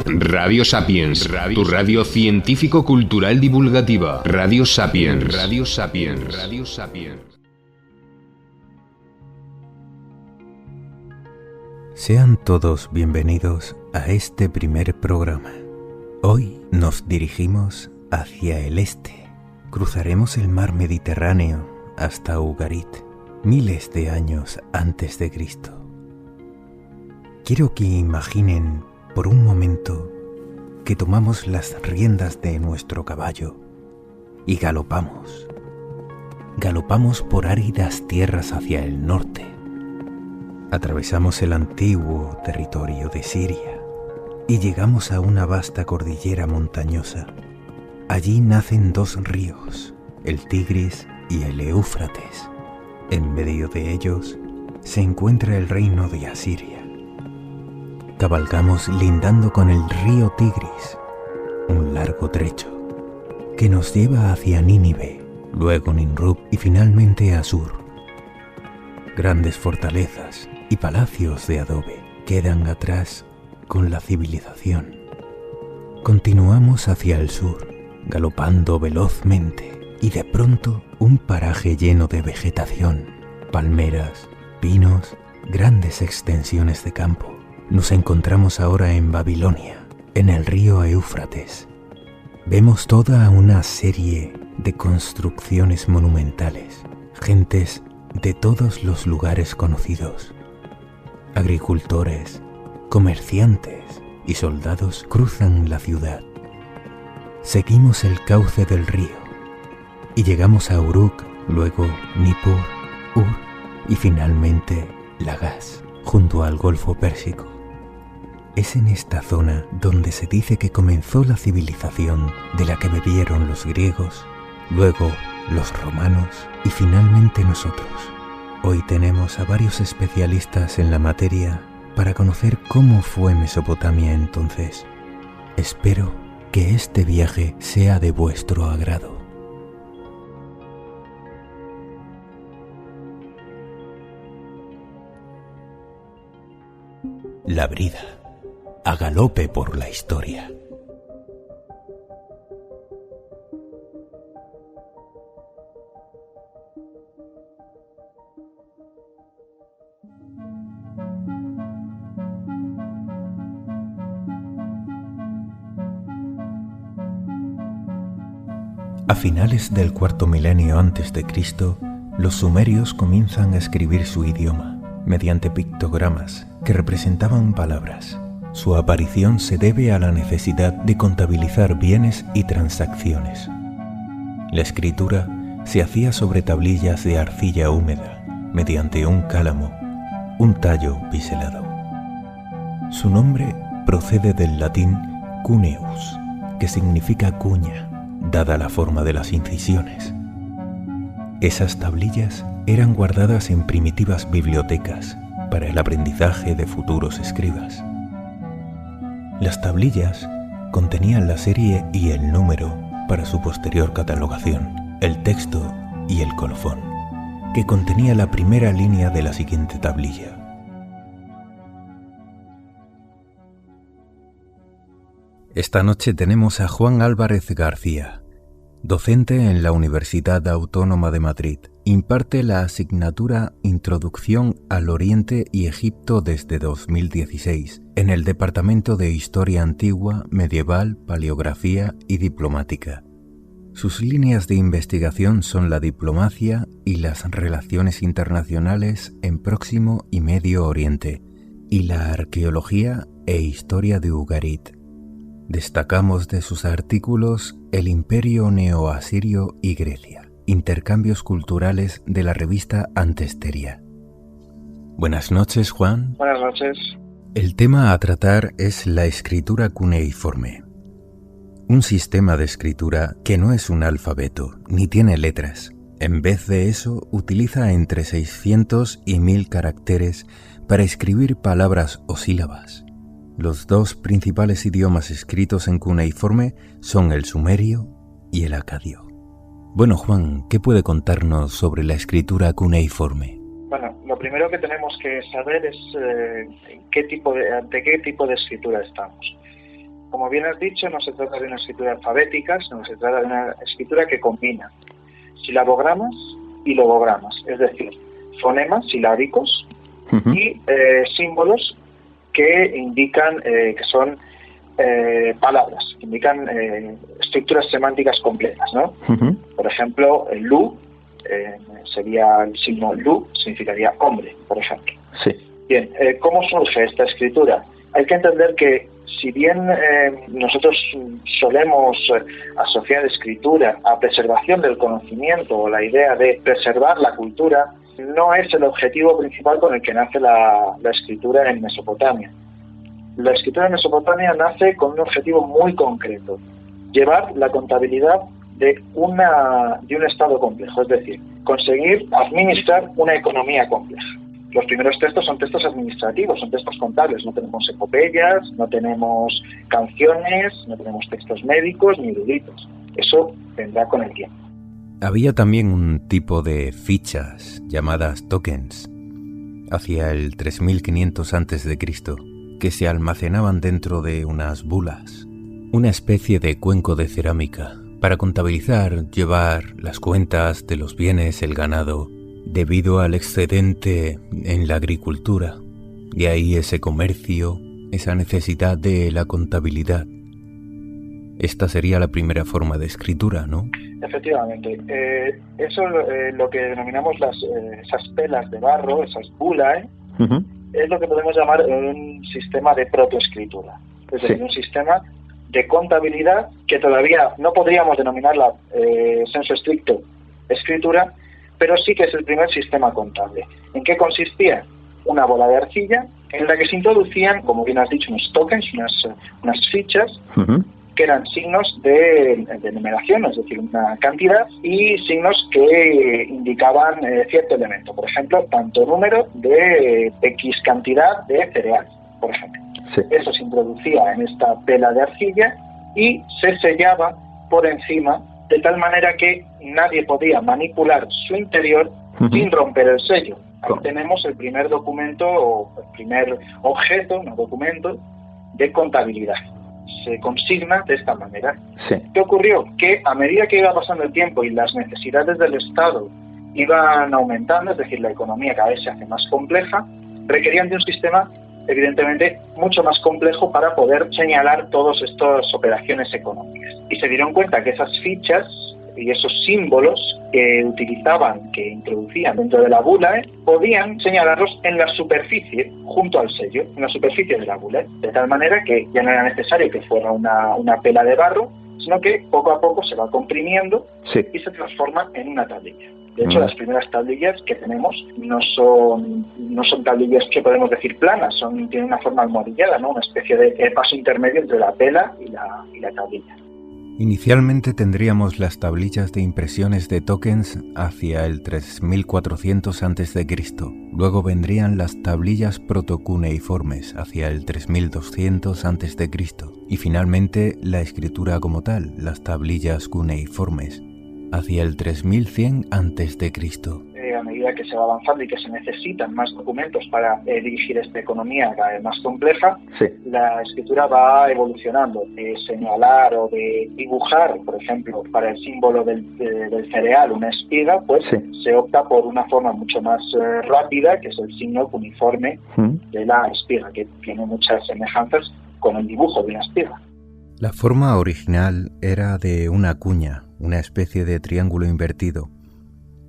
Radio Sapiens, tu radio científico-cultural divulgativa. Radio Sapiens, Radio Sapiens, Radio Sapiens. Sean todos bienvenidos a este primer programa. Hoy nos dirigimos hacia el este. Cruzaremos el mar Mediterráneo hasta Ugarit, miles de años antes de Cristo. Quiero que imaginen por un momento que tomamos las riendas de nuestro caballo y galopamos. Galopamos por áridas tierras hacia el norte. Atravesamos el antiguo territorio de Siria y llegamos a una vasta cordillera montañosa. Allí nacen dos ríos, el Tigris y el Éufrates. En medio de ellos se encuentra el reino de Asiria. Cabalgamos lindando con el río Tigris, un largo trecho que nos lleva hacia Nínive, luego Nimrud y finalmente Asur. Grandes fortalezas y palacios de adobe quedan atrás con la civilización. Continuamos hacia el sur, galopando velozmente, y de pronto un paraje lleno de vegetación, palmeras, pinos, grandes extensiones de campo. Nos encontramos ahora en Babilonia, en el río Éufrates. Vemos toda una serie de construcciones monumentales, gentes de todos los lugares conocidos. Agricultores, comerciantes y soldados cruzan la ciudad. Seguimos el cauce del río y llegamos a Uruk, luego Nippur, Ur y finalmente Lagash, junto al Golfo Pérsico. Es en esta zona donde se dice que comenzó la civilización de la que bebieron los griegos, luego los romanos y finalmente nosotros. Hoy tenemos a varios especialistas en la materia para conocer cómo fue Mesopotamia entonces. Espero que este viaje sea de vuestro agrado. La brida, a galope por la historia. A finales del cuarto milenio antes de Cristo, los sumerios comienzan a escribir su idioma mediante pictogramas que representaban palabras. Su aparición se debe a la necesidad de contabilizar bienes y transacciones. La escritura se hacía sobre tablillas de arcilla húmeda mediante un cálamo, un tallo biselado. Su nombre procede del latín cuneus, que significa cuña, dada la forma de las incisiones. Esas tablillas eran guardadas en primitivas bibliotecas para el aprendizaje de futuros escribas. Las tablillas contenían la serie y el número para su posterior catalogación, el texto y el colofón, que contenía la primera línea de la siguiente tablilla. Esta noche tenemos a Juan Álvarez García, docente en la Universidad Autónoma de Madrid. Imparte la asignatura Introducción al Oriente y Egipto desde 2016 en el Departamento de Historia Antigua, Medieval, Paleografía y Diplomática. Sus líneas de investigación son la diplomacia y las relaciones internacionales en Próximo y Medio Oriente y la arqueología e historia de Ugarit. Destacamos de sus artículos El Imperio Neoasirio y Grecia, intercambios culturales de la revista Antesteria. Buenas noches, Juan. Buenas noches. El tema a tratar es la escritura cuneiforme, un sistema de escritura que no es un alfabeto ni tiene letras. En vez de eso, utiliza entre 600 y 1000 caracteres para escribir palabras o sílabas. Los dos principales idiomas escritos en cuneiforme son el sumerio y el acadio. Bueno, Juan, ¿qué puede contarnos sobre la escritura cuneiforme? Bueno, lo primero que tenemos que saber es ante qué tipo de escritura estamos. Como bien has dicho, no se trata de una escritura alfabética, sino se trata de una escritura que combina silabogramas y logogramas, es decir, fonemas silábicos y símbolos que indican que son palabras, que indican estructuras semánticas completas, ¿no? Por ejemplo, el lu sería el signo lu, significaría hombre, por ejemplo. Sí. Bien, ¿cómo surge esta escritura? Hay que entender que si bien nosotros solemos asociar escritura a preservación del conocimiento o la idea de preservar la cultura, no es el objetivo principal con el que nace la escritura en Mesopotamia. La escritura en Mesopotamia nace con un objetivo muy concreto: llevar la contabilidad de un estado complejo, es decir, conseguir administrar una economía compleja. Los primeros textos son textos administrativos, son textos contables, no tenemos epopeyas, no tenemos canciones, no tenemos textos médicos ni eruditos. Eso vendrá con el tiempo. Había también un tipo de fichas llamadas tokens hacia el 3500 a.C. que se almacenaban dentro de unas bulas, una especie de cuenco de cerámica para contabilizar, llevar las cuentas de los bienes, el ganado, debido al excedente en la agricultura. De ahí ese comercio, esa necesidad de la contabilidad. Esta sería la primera forma de escritura, ¿no? Efectivamente. Eso lo que denominamos esas pelas de barro, esas bulas, es lo que podemos llamar un sistema de protoescritura. Es decir, un sistema de contabilidad que todavía no podríamos denominarla sensu estricto escritura, pero sí que es el primer sistema contable. ¿En qué consistía? Una bola de arcilla en la que se introducían, como bien has dicho, unos tokens, unas fichas, que eran signos de numeración, es decir, una cantidad, y signos que indicaban cierto elemento. Por ejemplo, tanto número de X cantidad de cereal, por ejemplo. Sí. Eso se introducía en esta pela de arcilla y se sellaba por encima, de tal manera que nadie podía manipular su interior sin romper el sello. Ahí tenemos el primer documento, o el primer objeto, no documento, de contabilidad. Se consigna de esta manera. Sí. ¿Qué ocurrió? Que a medida que iba pasando el tiempo y las necesidades del Estado iban aumentando, es decir, la economía cada vez se hace más compleja, requerían de un sistema evidentemente mucho más complejo para poder señalar todas estas operaciones económicas. Y se dieron cuenta que esas fichas y esos símbolos que utilizaban, que introducían dentro de la bula, podían señalarlos en la superficie, junto al sello, en la superficie de la bula, de tal manera que ya no era necesario que fuera una pela de barro, sino que poco a poco se va comprimiendo y se transforma en una tablilla. De hecho, las primeras tablillas que tenemos no son tablillas que podemos decir planas, tienen una forma almohadillada, ¿no? Una especie de paso intermedio entre la pela y la tablilla. Inicialmente tendríamos las tablillas de impresiones de tokens hacia el 3400 a.C. Luego vendrían las tablillas protocuneiformes hacia el 3200 a.C. Y finalmente la escritura como tal, las tablillas cuneiformes, hacia el 3100 a.C. A medida que se va avanzando y que se necesitan más documentos para dirigir esta economía cada vez más compleja, la escritura va evolucionando. De señalar o de dibujar, por ejemplo, para el símbolo del cereal, una espiga, pues se opta por una forma mucho más rápida, que es el signo cuneiforme de la espiga, que tiene muchas semejanzas con el dibujo de una espiga. La forma original era de una cuña, una especie de triángulo invertido.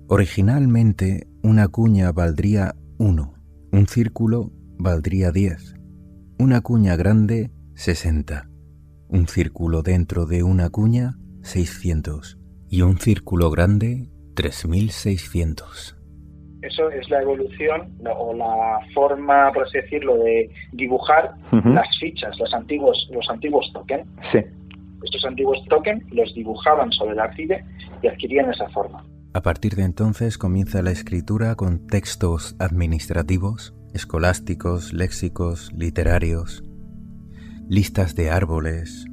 Originalmente, una cuña valdría 1, un círculo valdría 10, una cuña grande 60, un círculo dentro de una cuña 600 y un círculo grande 3600. Eso es la evolución o la forma, por así decirlo, de dibujar las fichas, los antiguos tokens. Sí. Estos antiguos tokens los dibujaban sobre la arcilla y adquirían esa forma. A partir de entonces comienza la escritura con textos administrativos, escolásticos, léxicos, literarios, listas de árboles.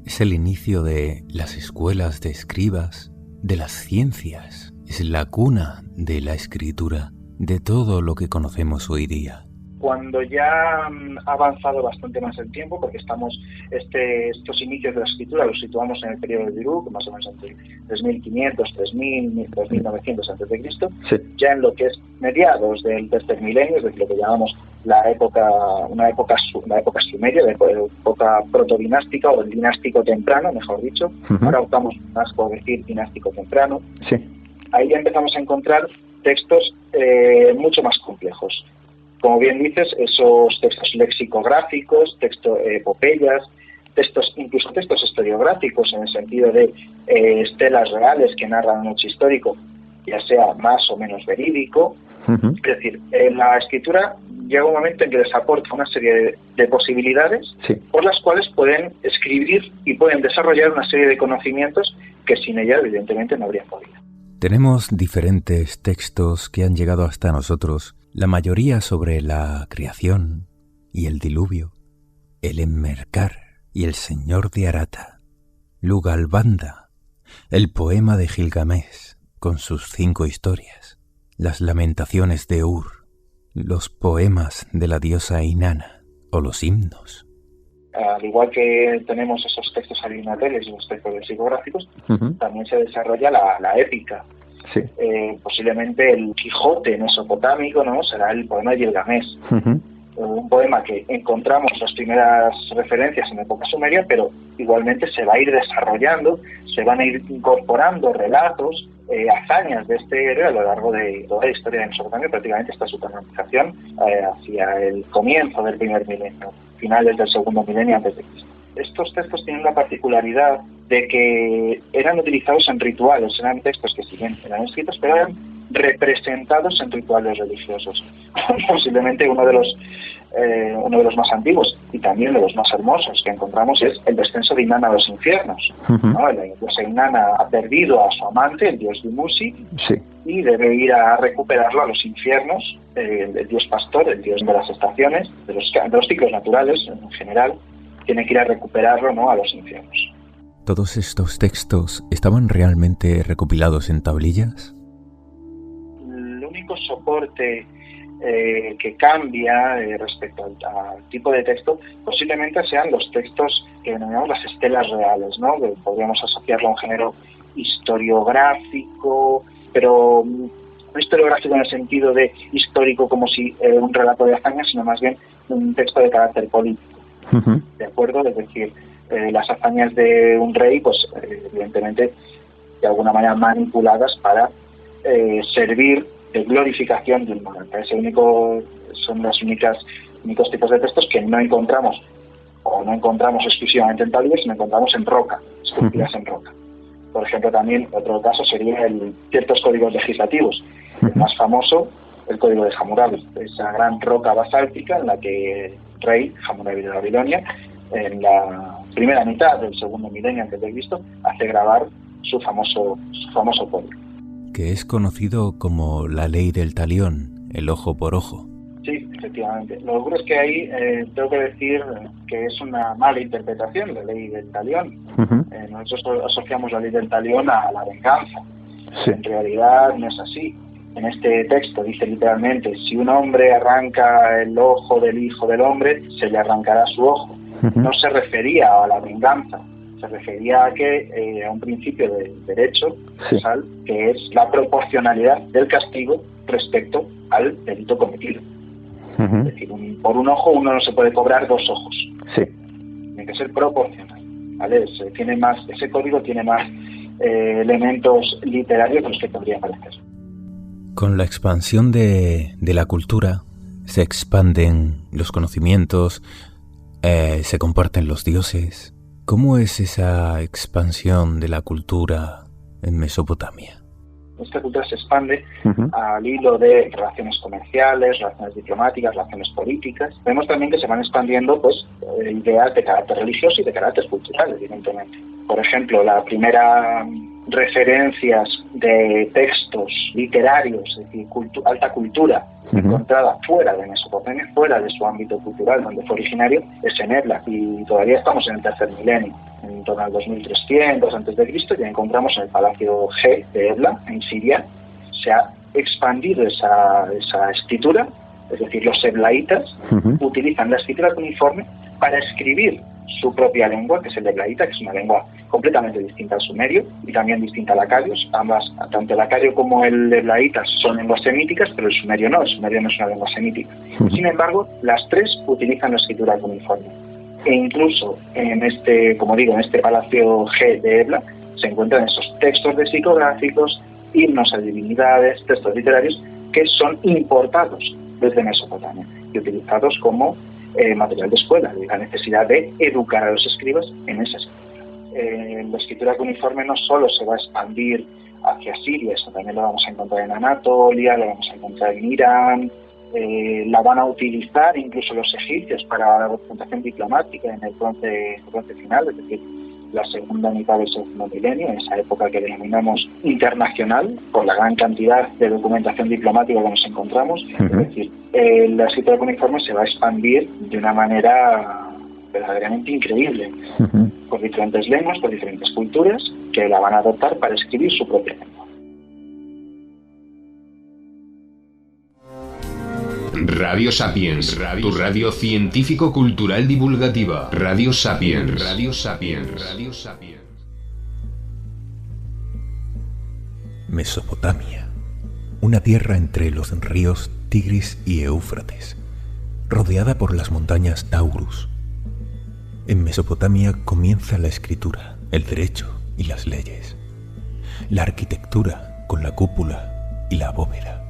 Es el inicio de las escuelas de escribas, de las ciencias. Es la cuna de la escritura, de todo lo que conocemos hoy día. cuando ya ha avanzado bastante más el tiempo, porque estos inicios de la escritura los situamos en el periodo de Uruk, más o menos entre 3500, 3000, 2900 a.C., sí. Ya en lo que es mediados del tercer milenio, es decir, lo que llamamos una época sumeria, la época protodinástica o el dinástico temprano, mejor dicho. Ahora optamos más por decir dinástico temprano. Sí. Ahí ya empezamos a encontrar textos mucho más complejos. Como bien dices, esos textos lexicográficos, epopeyas, incluso textos historiográficos en el sentido de estelas reales que narran un hecho histórico, ya sea más o menos verídico. Es decir, la escritura llega un momento en que les aporta una serie de posibilidades, sí, por las cuales pueden escribir y pueden desarrollar una serie de conocimientos que sin ella evidentemente no habrían podido. Tenemos diferentes textos que han llegado hasta nosotros, la mayoría sobre la creación y el diluvio, el Enmerkar y el Señor de Arata, Lugalbanda, el poema de Gilgamesh con sus 5 historias, las lamentaciones de Ur, los poemas de la diosa Inanna o los himnos. Al igual que tenemos esos textos aristotélicos y los textos lexicográficos, también se desarrolla la épica. Sí. Posiblemente el Quijote mesopotámico, ¿no?, será el poema de Gilgamesh. Un poema que encontramos las primeras referencias en la época sumeria, pero igualmente se va a ir desarrollando, se van a ir incorporando relatos, hazañas de este héroe a lo largo de toda la historia de Mesopotamia, prácticamente hasta su canonización hacia el comienzo del primer milenio, finales del segundo milenio antes de Cristo. Estos textos tienen la particularidad de que eran utilizados en rituales, eran textos que si bien eran escritos, pero eran representados en rituales religiosos. Posiblemente uno de los más antiguos y también de los más hermosos que encontramos es el descenso de Inanna a los infiernos. ¿No? La diosa Inanna ha perdido a su amante, el dios Dumuzi, sí, y debe ir a recuperarlo a los infiernos, el dios pastor, el dios de las estaciones, de los ciclos naturales en general, tiene que ir a recuperarlo, ¿no?, a los infiernos. ¿Todos estos textos estaban realmente recopilados en tablillas? El único soporte que cambia respecto al tipo de texto posiblemente sean los textos que denominamos las estelas reales, ¿no? Que podríamos asociarlo a un género historiográfico, pero no historiográfico en el sentido de histórico como si un relato de hazañas, sino más bien un texto de carácter político. ¿De acuerdo? Es decir, las hazañas de un rey, pues evidentemente de alguna manera manipuladas para servir de glorificación de un monarca. Son los únicos tipos de textos que no encontramos exclusivamente en tablillas, sino encontramos en roca, esculpidas en roca. Por ejemplo, también otro caso sería ciertos códigos legislativos. El más famoso, el código de Hammurabi, esa gran roca basáltica en la que el rey Hammurabi de Babilonia, en la primera mitad del segundo milenio antes de Cristo, hace grabar su famoso código. Que es conocido como la ley del talión, el ojo por ojo. Sí, efectivamente. Lo que ocurre es que ahí tengo que decir que es una mala interpretación de la ley del talión. Nosotros asociamos la ley del talión a la venganza. Sí. En realidad no es así. En este texto dice literalmente, si un hombre arranca el ojo del hijo del hombre, se le arrancará su ojo. No se refería a la venganza, se refería a un principio del derecho universal, sí, que es la proporcionalidad del castigo respecto al delito cometido. Es decir, por un ojo uno no se puede cobrar 2 ojos. Sí. Tiene que ser proporcional, ¿vale? Ese código tiene más elementos literarios de los que podría aparecer. Con la expansión de la cultura se expanden los conocimientos, se comparten los dioses. ¿Cómo es esa expansión de la cultura en Mesopotamia? Esta cultura se expande al hilo de relaciones comerciales, relaciones diplomáticas, relaciones políticas. Vemos también que se van expandiendo ideas de carácter religioso y de carácter cultural, evidentemente. Por ejemplo, la primera referencias de textos literarios, es decir, alta cultura, encontrada fuera de Mesopotamia, fuera de su ámbito cultural, donde fue originario, es en Ebla, y todavía estamos en el tercer milenio. En torno al 2300 a.C., ya encontramos en el Palacio G de Ebla, en Siria, se ha expandido esa escritura es decir, los eblaitas, utilizan la escritura cuneiforme para escribir su propia lengua, que es el eblaíta, que es una lengua completamente distinta al sumerio y también distinta al acadio. Ambas, tanto el acadio como el eblaíta, son lenguas semíticas, pero el sumerio no es una lengua semítica. Sin embargo, las tres utilizan la escritura cuneiforme. E incluso en este palacio G de Ebla se encuentran esos textos lexicográficos, himnos a divinidades, textos literarios que son importados desde Mesopotamia y utilizados como material de escuela, de la necesidad de educar a los escribas en esa escritura. La escritura cuneiforme no solo se va a expandir hacia Siria, eso también lo vamos a encontrar en Anatolia, lo vamos a encontrar en Irán, la van a utilizar incluso los egipcios para la representación diplomática en el bronce final, es decir, la segunda mitad del segundo milenio, en esa época que denominamos internacional, por la gran cantidad de documentación diplomática que nos encontramos. Es decir, la escritura cuneiforme se va a expandir de una manera verdaderamente increíble, por diferentes lenguas, por diferentes culturas, que la van a adoptar para escribir su propia lengua. Radio Sapiens, tu radio científico-cultural divulgativa. Radio Sapiens, Radio Sapiens, Radio Sapiens. Mesopotamia, una tierra entre los ríos Tigris y Éufrates, rodeada por las montañas Taurus. En Mesopotamia comienza la escritura, el derecho y las leyes, la arquitectura con la cúpula y la bóveda,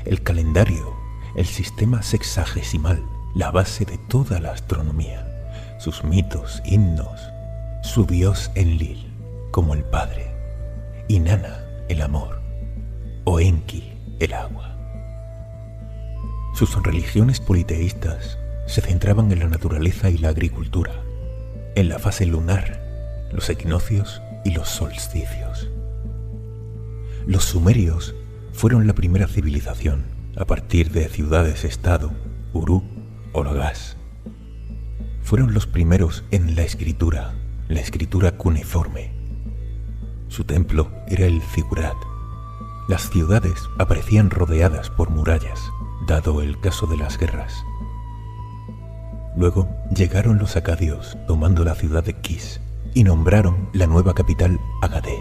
el calendario, el sistema sexagesimal, la base de toda la astronomía, sus mitos, himnos, su dios Enlil, como el padre, Inanna, el amor, o Enki, el agua. Sus religiones politeístas se centraban en la naturaleza y la agricultura, en la fase lunar, los equinoccios y los solsticios. Los sumerios fueron la primera civilización, a partir de ciudades-estado, Uruk o Lagash. Fueron los primeros en la escritura cuneiforme. Su templo era el zigurat. Las ciudades aparecían rodeadas por murallas, dado el caso de las guerras. Luego llegaron los acadios, tomando la ciudad de Kish, y nombraron la nueva capital Agadé.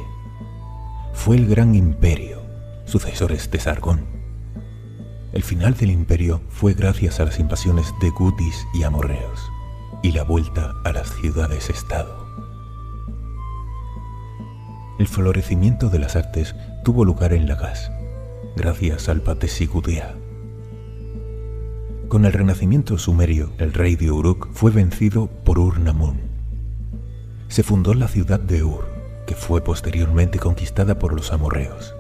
Fue el gran imperio, sucesores de Sargón. El final del imperio fue gracias a las invasiones de gutis y amorreos y la vuelta a las ciudades-estado. El florecimiento de las artes tuvo lugar en Lagash, gracias al Patesi-Gudea. Con el renacimiento sumerio, el rey de Uruk fue vencido por Ur-Nammun. Se fundó la ciudad de Ur, que fue posteriormente conquistada por los amorreos.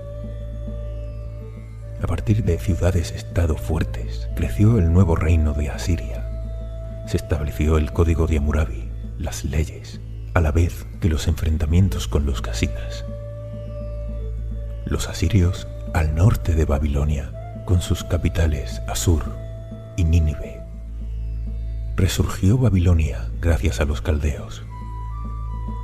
A partir de ciudades-estado fuertes, creció el nuevo reino de Asiria. Se estableció el código de Hammurabi, las leyes, a la vez que los enfrentamientos con los casitas. Los asirios al norte de Babilonia, con sus capitales Asur y Nínive. Resurgió Babilonia gracias a los caldeos.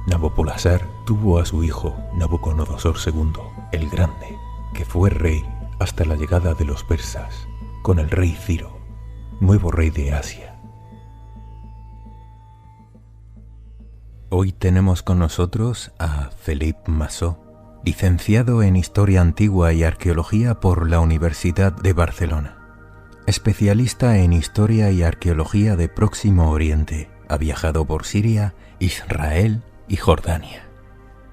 Nabopolassar tuvo a su hijo Nabucodonosor II, el Grande, que fue rey hasta la llegada de los persas, con el rey Ciro, nuevo rey de Asia. Hoy tenemos con nosotros a Philippe Massot, licenciado en Historia Antigua y Arqueología por la Universidad de Barcelona, especialista en Historia y Arqueología de Próximo Oriente. Ha viajado por Siria, Israel y Jordania.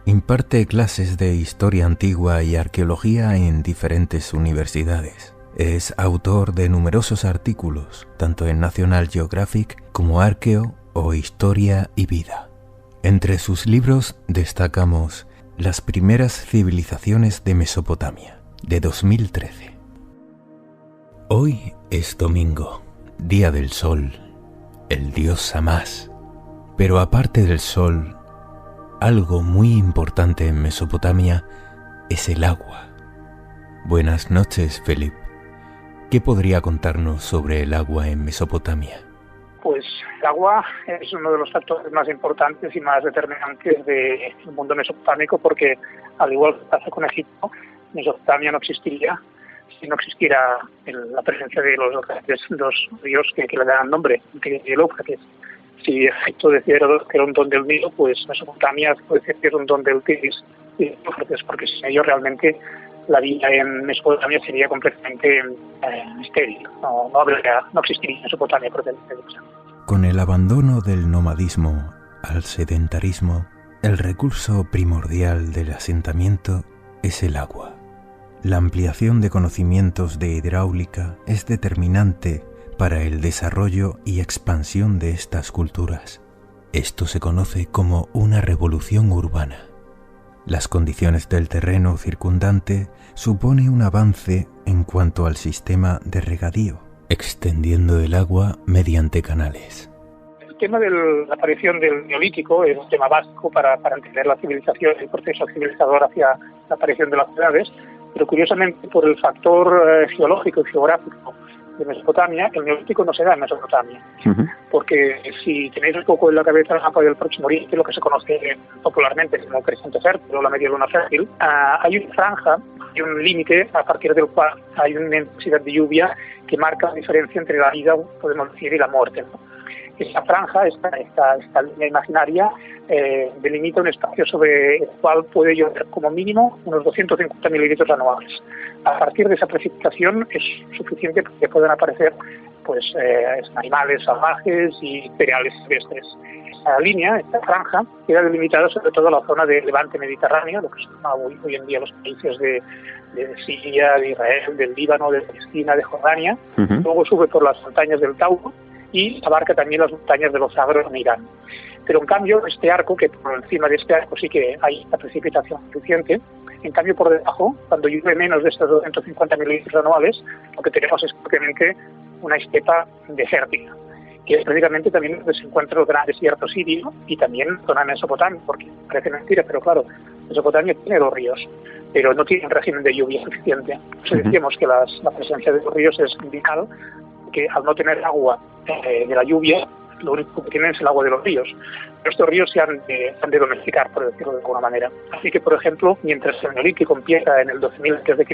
Imparte clases de Historia Antigua y Arqueología en diferentes universidades. Es autor de numerosos artículos, tanto en National Geographic como Arqueo o Historia y Vida. Entre sus libros destacamos Las primeras civilizaciones de Mesopotamia, de 2013. Hoy es domingo, día del sol, el dios Samás. Pero aparte del sol, algo muy importante en Mesopotamia es el agua. Buenas noches, Philippe. ¿Qué podría contarnos sobre el agua en Mesopotamia? Pues el agua es uno de los factores más importantes y más determinantes del mundo mesopotámico porque, al igual que pasa con Egipto, Mesopotamia no existiría si no existiera la presencia de los ríos que le dan nombre, que el Éufrates. Si efecto decía Heródoto que era un don del Nilo, pues Mesopotamia puede decir que es un don del Tigris y del Éufrates, porque sin ello realmente la vida en Mesopotamia sería completamente estéril. No existiría Mesopotamia propiamente dicha. Con el abandono del nomadismo al sedentarismo, el recurso primordial del asentamiento es el agua. La ampliación de conocimientos de hidráulica es determinante para el desarrollo y expansión de estas culturas. Esto se conoce como una revolución urbana. Las condiciones del terreno circundante supone un avance en cuanto al sistema de regadío, extendiendo el agua mediante canales. El tema de la aparición del Neolítico es un tema básico para entender la civilización, el proceso civilizador hacia la aparición de las ciudades, pero curiosamente por el factor geológico y geográfico de Mesopotamia, el Neolítico no se da en Mesopotamia, porque si tenéis un poco en la cabeza el mapa del Próximo Oriente, lo que se conoce popularmente como Crescente Fértil o la Media Luna Fértil, hay una franja, hay un límite a partir del cual hay una intensidad de lluvia que marca la diferencia entre la vida, podemos decir, y la muerte, ¿no? Esa franja, esta línea imaginaria, delimita un espacio sobre el cual puede llover como mínimo unos 250 mililitros anuales. A partir de esa precipitación es suficiente para que puedan aparecer animales salvajes y cereales silvestres. Esta línea, esta franja, queda delimitada sobre todo la zona del Levante Mediterráneo, lo que se llama hoy en día los países de Siria, de Israel, del Líbano, de Palestina, de Jordania. Luego sube por las montañas del Tauro y abarca también las montañas de los Zagros en Irán. Pero en cambio, este arco, que por encima de este arco sí que hay la precipitación suficiente, en cambio por debajo, cuando llueve menos de estos 250 mililitros anuales, lo que tenemos es propiamente una estepa desértica, que es prácticamente también donde se encuentra el gran desierto sirio y también zona de Mesopotamia, porque parece mentira, pero claro, Mesopotamia tiene 2 ríos, pero no tiene un régimen de lluvia suficiente. Entonces decíamos que la presencia de los ríos es vital, que al no tener agua de la lluvia, lo único que tienen es el agua de los ríos. Pero estos ríos se han de domesticar, por decirlo de alguna manera. Así que, por ejemplo, mientras el Neolítico empieza en el 2000 a.C.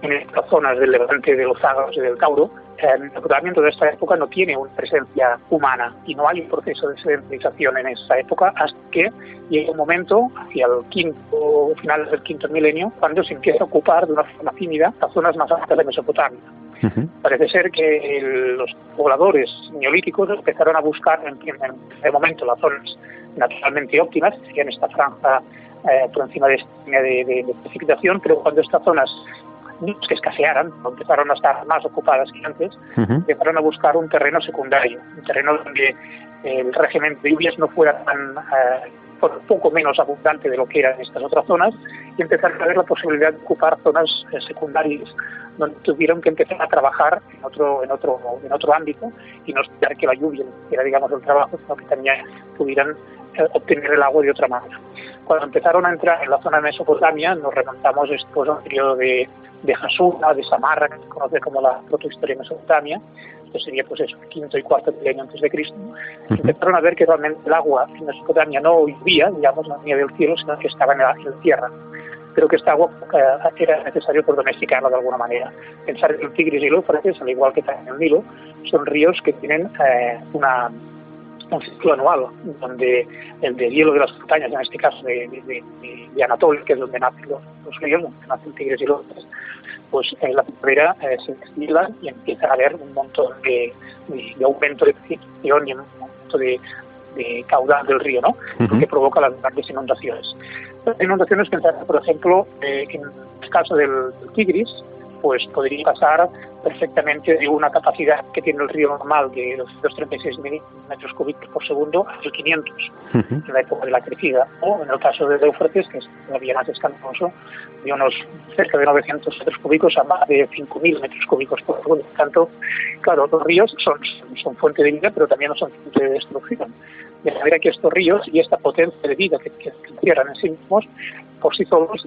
en estas zonas del Levante, de los Zagros y del Tauro, Mesopotamia en toda esta época no tiene una presencia humana y no hay un proceso de sedentarización en esa época hasta que llega un momento, hacia el finales del quinto milenio, cuando se empieza a ocupar de una forma tímida las zonas más altas de Mesopotamia. Parece ser que los pobladores neolíticos empezaron a buscar en primer momento las zonas naturalmente óptimas, que serían esta franja por encima de esta línea de precipitación, pero cuando estas zonas no es que escasearan, empezaron a estar más ocupadas que antes, empezaron a buscar un terreno secundario, un terreno donde el régimen de lluvias no fuera tan poco menos abundante de lo que eran estas otras zonas, y empezaron a ver la posibilidad de ocupar zonas secundarias donde tuvieron que empezar a trabajar en otro ámbito y no esperar que la lluvia era, digamos, el trabajo, sino que también pudieran obtener el agua de otra manera. Cuando empezaron a entrar en la zona de Mesopotamia, nos remontamos después a un periodo de Hasura, de Samarra, que se conoce como la protohistoria de Mesopotamia. Esto sería pues eso, el quinto y cuarto milenio antes de Cristo. Empezaron a ver que realmente el agua en Mesopotamia no llovía, digamos, no venía del cielo, sino que estaba en la tierra. Pero que esta agua era necesario por domesticarla de alguna manera. Pensar que el Tigris y el Éufrates, al igual que también el Nilo, son ríos que tienen un ciclo anual, donde el deshielo de las montañas, en este caso de Anatolia, que es donde nacen los ríos, donde nacen el Tigris y el Éufrates, pues en la primavera se destilan y empieza a haber un montón de aumento de precipitación y un montón de caudal del río, ¿no? Que provoca las grandes inundaciones. Las inundaciones, pensar, por ejemplo, en el caso del Tigris, pues podría pasar perfectamente de una capacidad que tiene el río normal de 236 metros cúbicos por segundo a 1500 en la época de la crecida, o en el caso de Éufrates, que es todavía más escandaloso, de unos cerca de 900 metros cúbicos a más de 5000 metros cúbicos por segundo. Por tanto, claro, los ríos son fuente de vida, pero también no son fuente de destrucción. De manera que estos ríos y esta potencia de vida que encierran en sí mismos, por sí solos,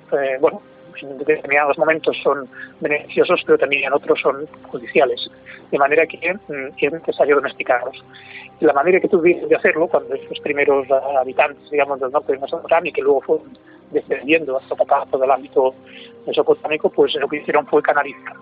en determinados momentos son beneficiosos, pero también en otros son judiciales. De manera que es necesario domesticarlos. Y la manera que tuvieron de hacerlo, cuando estos primeros habitantes, digamos, del norte de Mesopotamia, que luego fueron descendiendo hasta todo el ámbito mesopotámico, pues lo que hicieron fue canalizar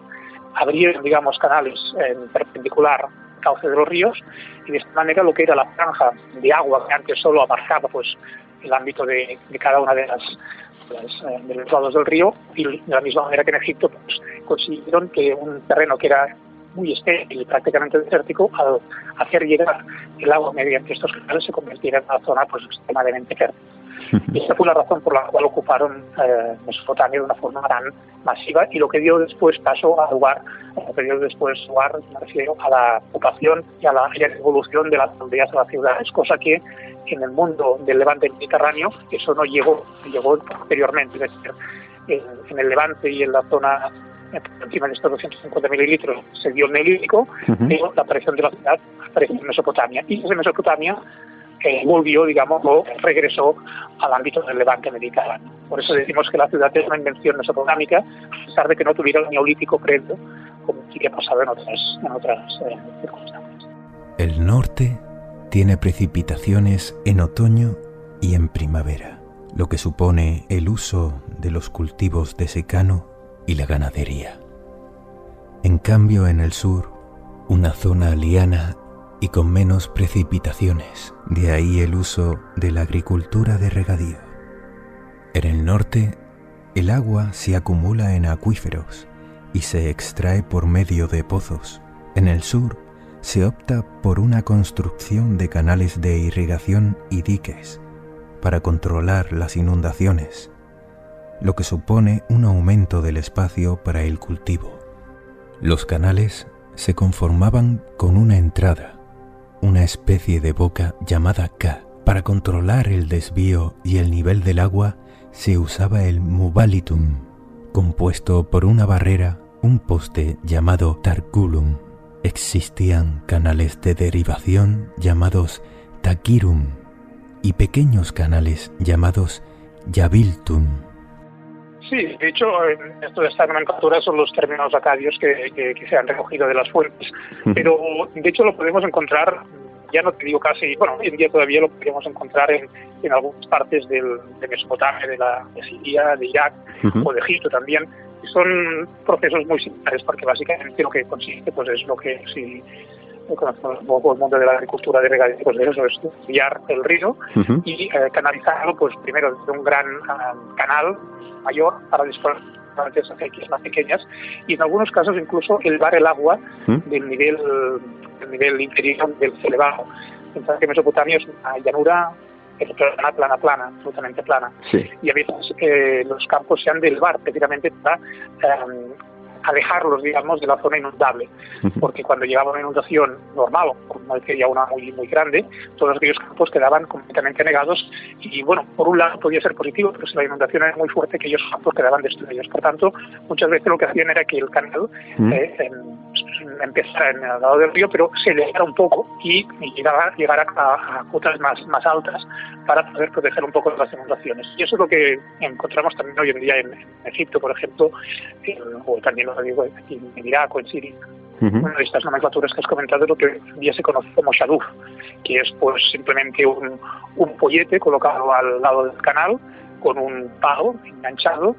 abrieron, digamos, canales en perpendicular al cauce de los ríos, y de esta manera lo que era la franja de agua que antes solo abarcaba pues el ámbito de cada una de los lados del río, y de la misma manera que en Egipto pues consiguieron que un terreno que era muy estéril y prácticamente desértico, al hacer llegar el agua mediante estos canales, se convirtiera en una zona pues extremadamente fértil. Y esta fue la razón por la cual ocuparon Mesopotamia de una forma tan masiva, y lo que dio después paso a lugar, me refiero a la ocupación y a la evolución de las aldeas a las ciudades, cosa que en el mundo del Levante mediterráneo eso no llegó posteriormente. Es decir, en el Levante y en la zona por encima de estos 250 mililitros se dio el Neolítico, pero la aparición de la ciudad apareció en Mesopotamia, y desde Mesopotamia volvió, digamos, o regresó al ámbito del Levante mediterráneo. Por eso decimos que la ciudad es una invención mesopotámica, a pesar de que no tuviera el Neolítico previo, como sí que ha pasado en otras circunstancias. El norte tiene precipitaciones en otoño y en primavera, lo que supone el uso de los cultivos de secano y la ganadería. En cambio, en el sur, una zona liana y con menos precipitaciones, de ahí el uso de la agricultura de regadío. En el norte, el agua se acumula en acuíferos y se extrae por medio de pozos. En el sur, se opta por una construcción de canales de irrigación y diques para controlar las inundaciones, lo que supone un aumento del espacio para el cultivo. Los canales se conformaban con una entrada, una especie de boca llamada Ka. Para controlar el desvío y el nivel del agua se usaba el Mubalitum, compuesto por una barrera, un poste llamado Tarculum. Existían canales de derivación llamados Takirum y pequeños canales llamados Yabiltum. Sí, de hecho, esto de esta nomenclatura son los términos acadios que se han recogido de las fuentes, pero de hecho lo podemos encontrar, ya no te digo casi, bueno, hoy en día todavía lo podemos encontrar en algunas partes de Mesopotamia, de Siria, de Irak o de Egipto también. Son procesos muy similares, porque básicamente lo que consiste pues es lo que si conocemos un poco el mundo de la agricultura de regadío, pues de eso es desviar el río y canalizarlo pues primero desde un gran canal mayor para después de acequias más pequeñas, y en algunos casos incluso elevar el agua del nivel inferior del elevado. Pensad que Mesopotamia es una llanura plana, absolutamente plana. Sí. Y a veces los campos se han de elevar precisamente para alejarlos, digamos, de la zona inundable, porque cuando llegaba una inundación normal, como decía una muy grande, todos aquellos campos quedaban completamente anegados, y bueno, por un lado podía ser positivo, pero si la inundación era muy fuerte, aquellos campos quedaban destruidos. Por tanto, muchas veces lo que hacían era que el canal empezara en el lado del río, pero se elevara un poco y llegara a cotas más altas para poder proteger un poco de las inundaciones. Y eso es lo que encontramos también hoy en día en Egipto, por ejemplo, o también lo digo en Irak o en Siria. Una de estas nomenclaturas que has comentado es lo que hoy en día se conoce como shaduf, que es pues simplemente un pollete colocado al lado del canal con un palo enganchado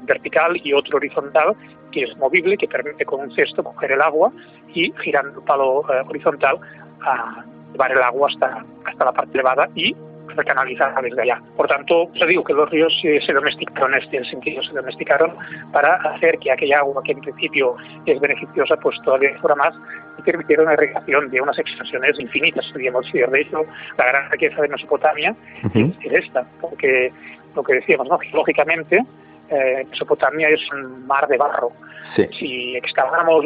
vertical y otro horizontal, que es movible, que permite con un cesto coger el agua y girando el palo horizontal a llevar el agua hasta la parte elevada y recanalizarla desde allá. Por tanto, yo digo que los ríos se domesticaron en este sentido, se domesticaron para hacer que aquella agua que en principio es beneficiosa, pues todavía fuera más, y permitieron la irrigación de unas extensiones infinitas, podríamos decir. De hecho, la gran riqueza de Mesopotamia es esta, porque lo que decíamos, ¿no? Geológicamente, Mesopotamia es un mar de barro. Sí. Si excaváramos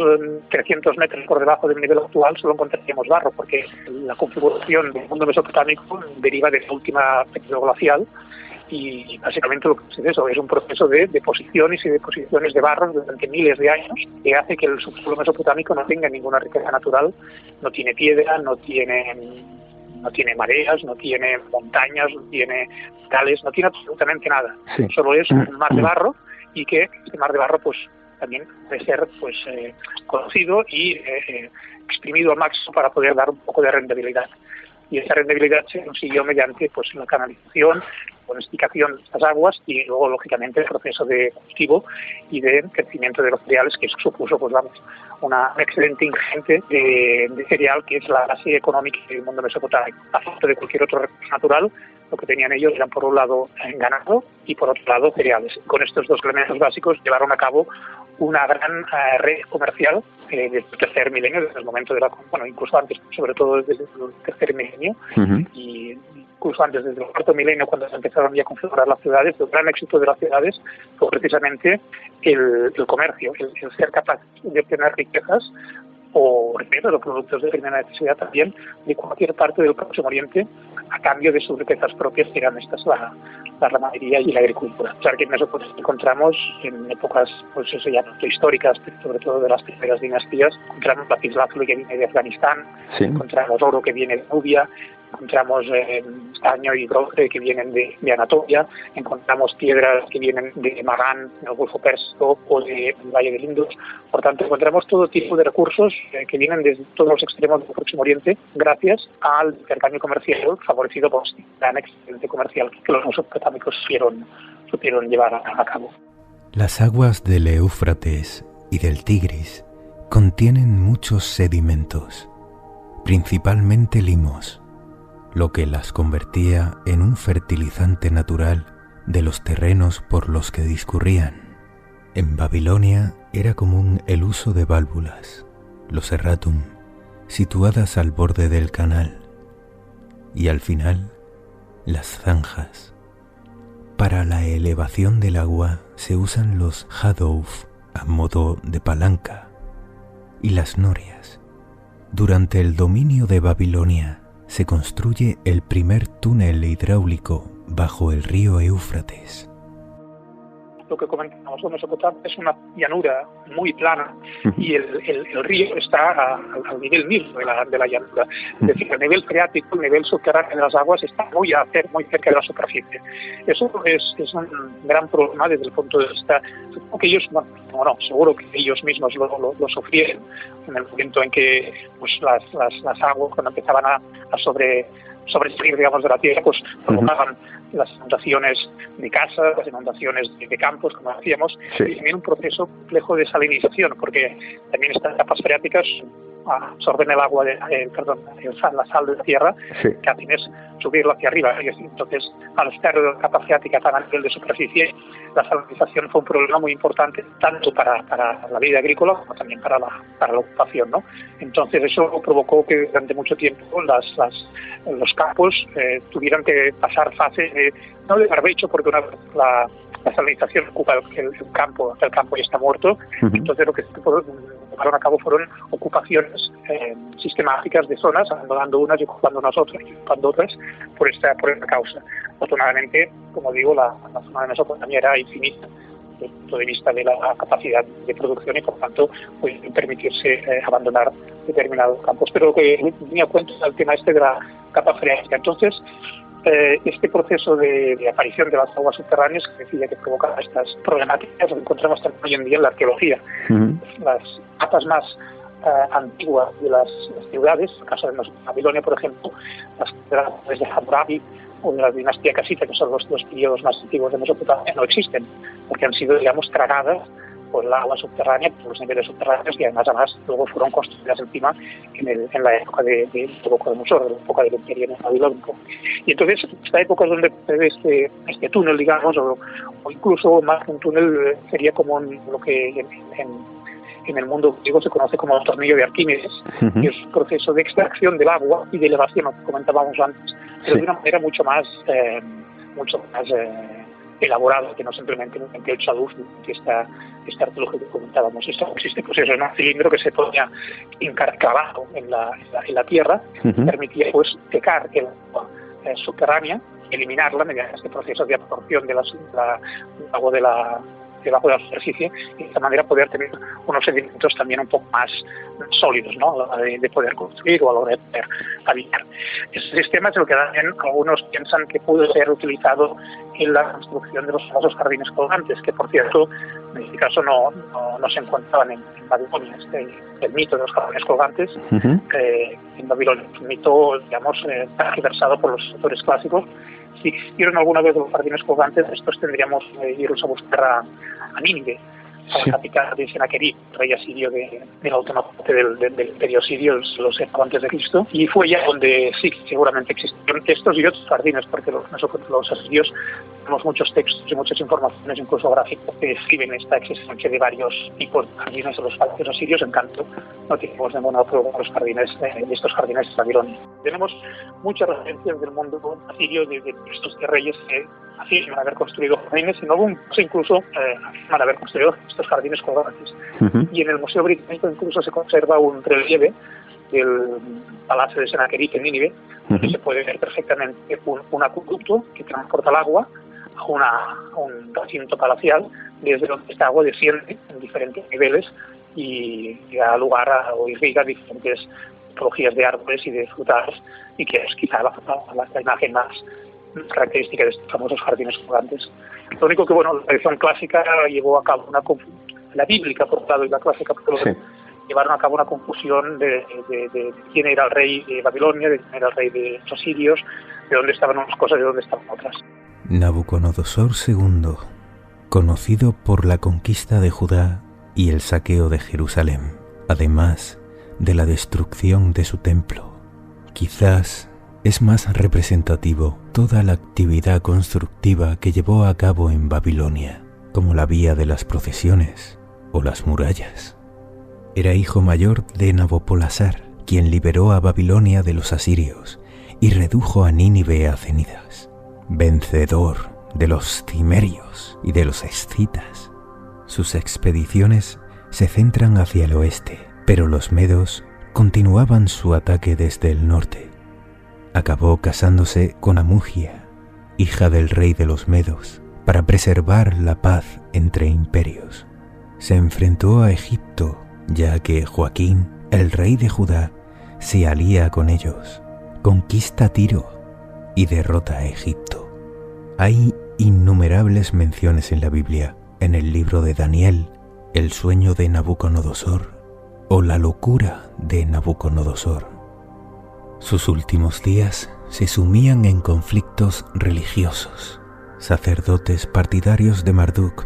300 metros por debajo del nivel actual, solo encontraríamos barro, porque la configuración del mundo mesopotámico deriva de la última periodo glacial, y básicamente lo que es eso, es un proceso de deposiciones y deposiciones de barro durante miles de años, que hace que el subsuelo mesopotámico no tenga ninguna riqueza natural, no tiene piedra, no tiene mareas, no tiene montañas, no tiene tales, no tiene absolutamente nada. Sí. Solo es un mar de barro, y que este mar de barro pues también puede ser pues conocido y exprimido al máximo para poder dar un poco de rentabilidad. y esa rendabilidad se consiguió mediante pues la canalización, bonificación de estas aguas y luego, lógicamente, el proceso de cultivo y de crecimiento de los cereales, que eso supuso, pues vamos, una excelente ingente de cereal, que es la base económica del mundo mesopotámico. A falta de cualquier otro recurso natural, lo que tenían ellos eran, por un lado, ganado y, por otro lado, cereales. Con estos dos elementos básicos llevaron a cabo una gran red comercial desde el tercer milenio, desde el momento de la... Bueno, incluso antes, sobre todo desde el tercer milenio, y incluso antes, desde el cuarto milenio, cuando se empezaron ya a configurar las ciudades. El gran éxito de las ciudades fue precisamente el comercio, el ser capaz de obtener riquezas o riquezas o productos de primera necesidad también de cualquier parte del Próximo Oriente a cambio de sus riquezas propias, que eran estas la ramadería y la agricultura. O sea, que en eso pues encontramos en épocas, pues eso ya históricas, sobre todo de las primeras dinastías, encontramos lapislázuli que viene de Afganistán, encontramos oro que viene de Nubia, encontramos estaño y bronce que vienen de Anatolia, encontramos piedras que vienen de Magán, del Golfo Pérsico o del Valle del Indus. Por tanto, encontramos todo tipo de recursos que vienen desde todos los extremos del Próximo Oriente, gracias al intercambio comercial favorecido por este gran excelente comercial que los mesopotámicos supieron llevar a cabo. Las aguas del Éufrates y del Tigris contienen muchos sedimentos, principalmente limos, lo que las convertía en un fertilizante natural de los terrenos por los que discurrían. En Babilonia era común el uso de válvulas, los erratum, situadas al borde del canal, y al final, las zanjas. Para la elevación del agua se usan los hadouf a modo de palanca y las norias. Durante el dominio de Babilonia se construye el primer túnel hidráulico bajo el río Éufrates. Lo que comentamos, Mesopotamia es una llanura muy plana y el río está al nivel mismo de la llanura. Es decir, el nivel freático, el nivel subterráneo de las aguas está muy cerca de la superficie. Eso es un gran problema desde el punto de vista... Supongo que ellos, seguro que ellos mismos lo sufrieron en el momento en que pues, las aguas, cuando empezaban a sobresalir, digamos, de la tierra, pues provocaban las inundaciones de casas, las inundaciones de campos, como decíamos, y también un proceso complejo de salinización, porque también estas capas freáticas absorben el agua, la sal de la tierra, que hacen es subirlo hacia arriba. Y entonces, al estar la capa freática tan a nivel de superficie, la salinización fue un problema muy importante, tanto para la vida agrícola como también para la ocupación, ¿no? Entonces, eso provocó que durante mucho tiempo los campos tuvieran que pasar fases no de barbecho, porque la salinización ocupa el campo ya está muerto. Entonces, lo que se llevaron a cabo fueron ocupaciones sistemáticas de zonas, abandonando unas y ocupando unas otras, y ocupando otras por esta causa. Afortunadamente, como digo, la zona de Mesopotamia era infinita desde el punto de vista de la capacidad de producción y, por tanto, pues, permitirse abandonar determinados campos. Pero lo que tenía cuenta es el tema de la capa freática. Entonces, este proceso de aparición de las aguas subterráneas, que decía que provocaba estas problemáticas, lo encontramos también hoy en día en la arqueología. Las capas más antiguas de las ciudades, en el caso de Babilonia, por ejemplo, las ciudades de Hammurabi o de la dinastía casita, que son los dos periodos más antiguos de Mesopotamia, no existen, porque han sido, digamos, tragadas por el agua subterránea, por los niveles subterráneos, y además luego fueron construidas encima en la época de Nabucodonosor, de la época del Imperio Babilónico. Y entonces, esta época es donde este túnel, digamos, o incluso más que un túnel, sería como lo que en el mundo griego se conoce como el tornillo de Arquímedes, que es un proceso de extracción del agua y de elevación, como comentábamos antes, pero de una manera mucho más elaborado, que no simplemente un 28 a luz, que esta arqueología que comentábamos. Esto existe, pues eso, en un cilindro que se ponía clavado en la tierra, y permitía pues secar el agua subterránea y eliminarla mediante este proceso de absorción de agua debajo de la superficie, y de esta manera poder tener unos sedimentos también un poco más sólidos, ¿no?, a la hora de poder construir o a la hora de poder habitar. Este sistema es lo que también algunos piensan que pudo ser utilizado en la construcción de los famosos jardines colgantes, que por cierto en este caso no se encontraban en Babilonia. El mito de los jardines colgantes en Babilonia, un mito, digamos, tergiversado por los autores clásicos. Si existieron alguna vez los jardines colgantes, después tendríamos que irnos a buscar a Nínive, a la capital de Sennacherib, rey asirio de la última parte del imperio sirio, los antes de Cristo, y fue ya donde sí seguramente existieron estos y otros jardines, porque los asirios tenemos muchos textos y muchas informaciones, incluso gráficas, que describen esta existencia de varios tipos de jardines de los palacios asirios. En cambio, no tenemos ningún otro de los jardines de estos jardines de Babilonia. Tenemos muchas referencias del mundo asirio, de textos de reyes que afirman haber construido jardines, y algunos incluso afirman haber construido estos jardines colgantes. Y en el Museo Británico incluso se conserva un relieve del Palacio de Sennacherib en Nínive, donde se puede ver perfectamente un acueducto que transporta el agua a un recinto palacial, desde donde esta agua desciende en diferentes niveles y da lugar o irriga diferentes tipologías de árboles y de frutales, y que es quizá la imagen más característica de estos famosos jardines colgantes. Lo único que, bueno, la tradición clásica llevó a cabo la bíblica, por un lado, y la clásica, por otro, llevaron a cabo una confusión de quién era el rey de Babilonia, de quién era el rey de los asirios, de dónde estaban unas cosas y de dónde estaban otras. Nabucodonosor II, conocido por la conquista de Judá y el saqueo de Jerusalén, además de la destrucción de su templo. Quizás es más representativo toda la actividad constructiva que llevó a cabo en Babilonia, como la vía de las procesiones o las murallas. Era hijo mayor de Nabopolassar, quien liberó a Babilonia de los asirios y redujo a Nínive a cenizas. Vencedor de los cimerios y de los escitas. Sus expediciones se centran hacia el oeste, pero los medos continuaban su ataque desde el norte. Acabó casándose con Amugia, hija del rey de los medos, para preservar la paz entre imperios. Se enfrentó a Egipto, ya que Joaquín, el rey de Judá, se alía con ellos, conquista Tiro y derrota a Egipto. Hay innumerables menciones en la Biblia, en el libro de Daniel, el sueño de Nabucodonosor o la locura de Nabucodonosor. Sus últimos días se sumían en conflictos religiosos. Sacerdotes partidarios de Marduk,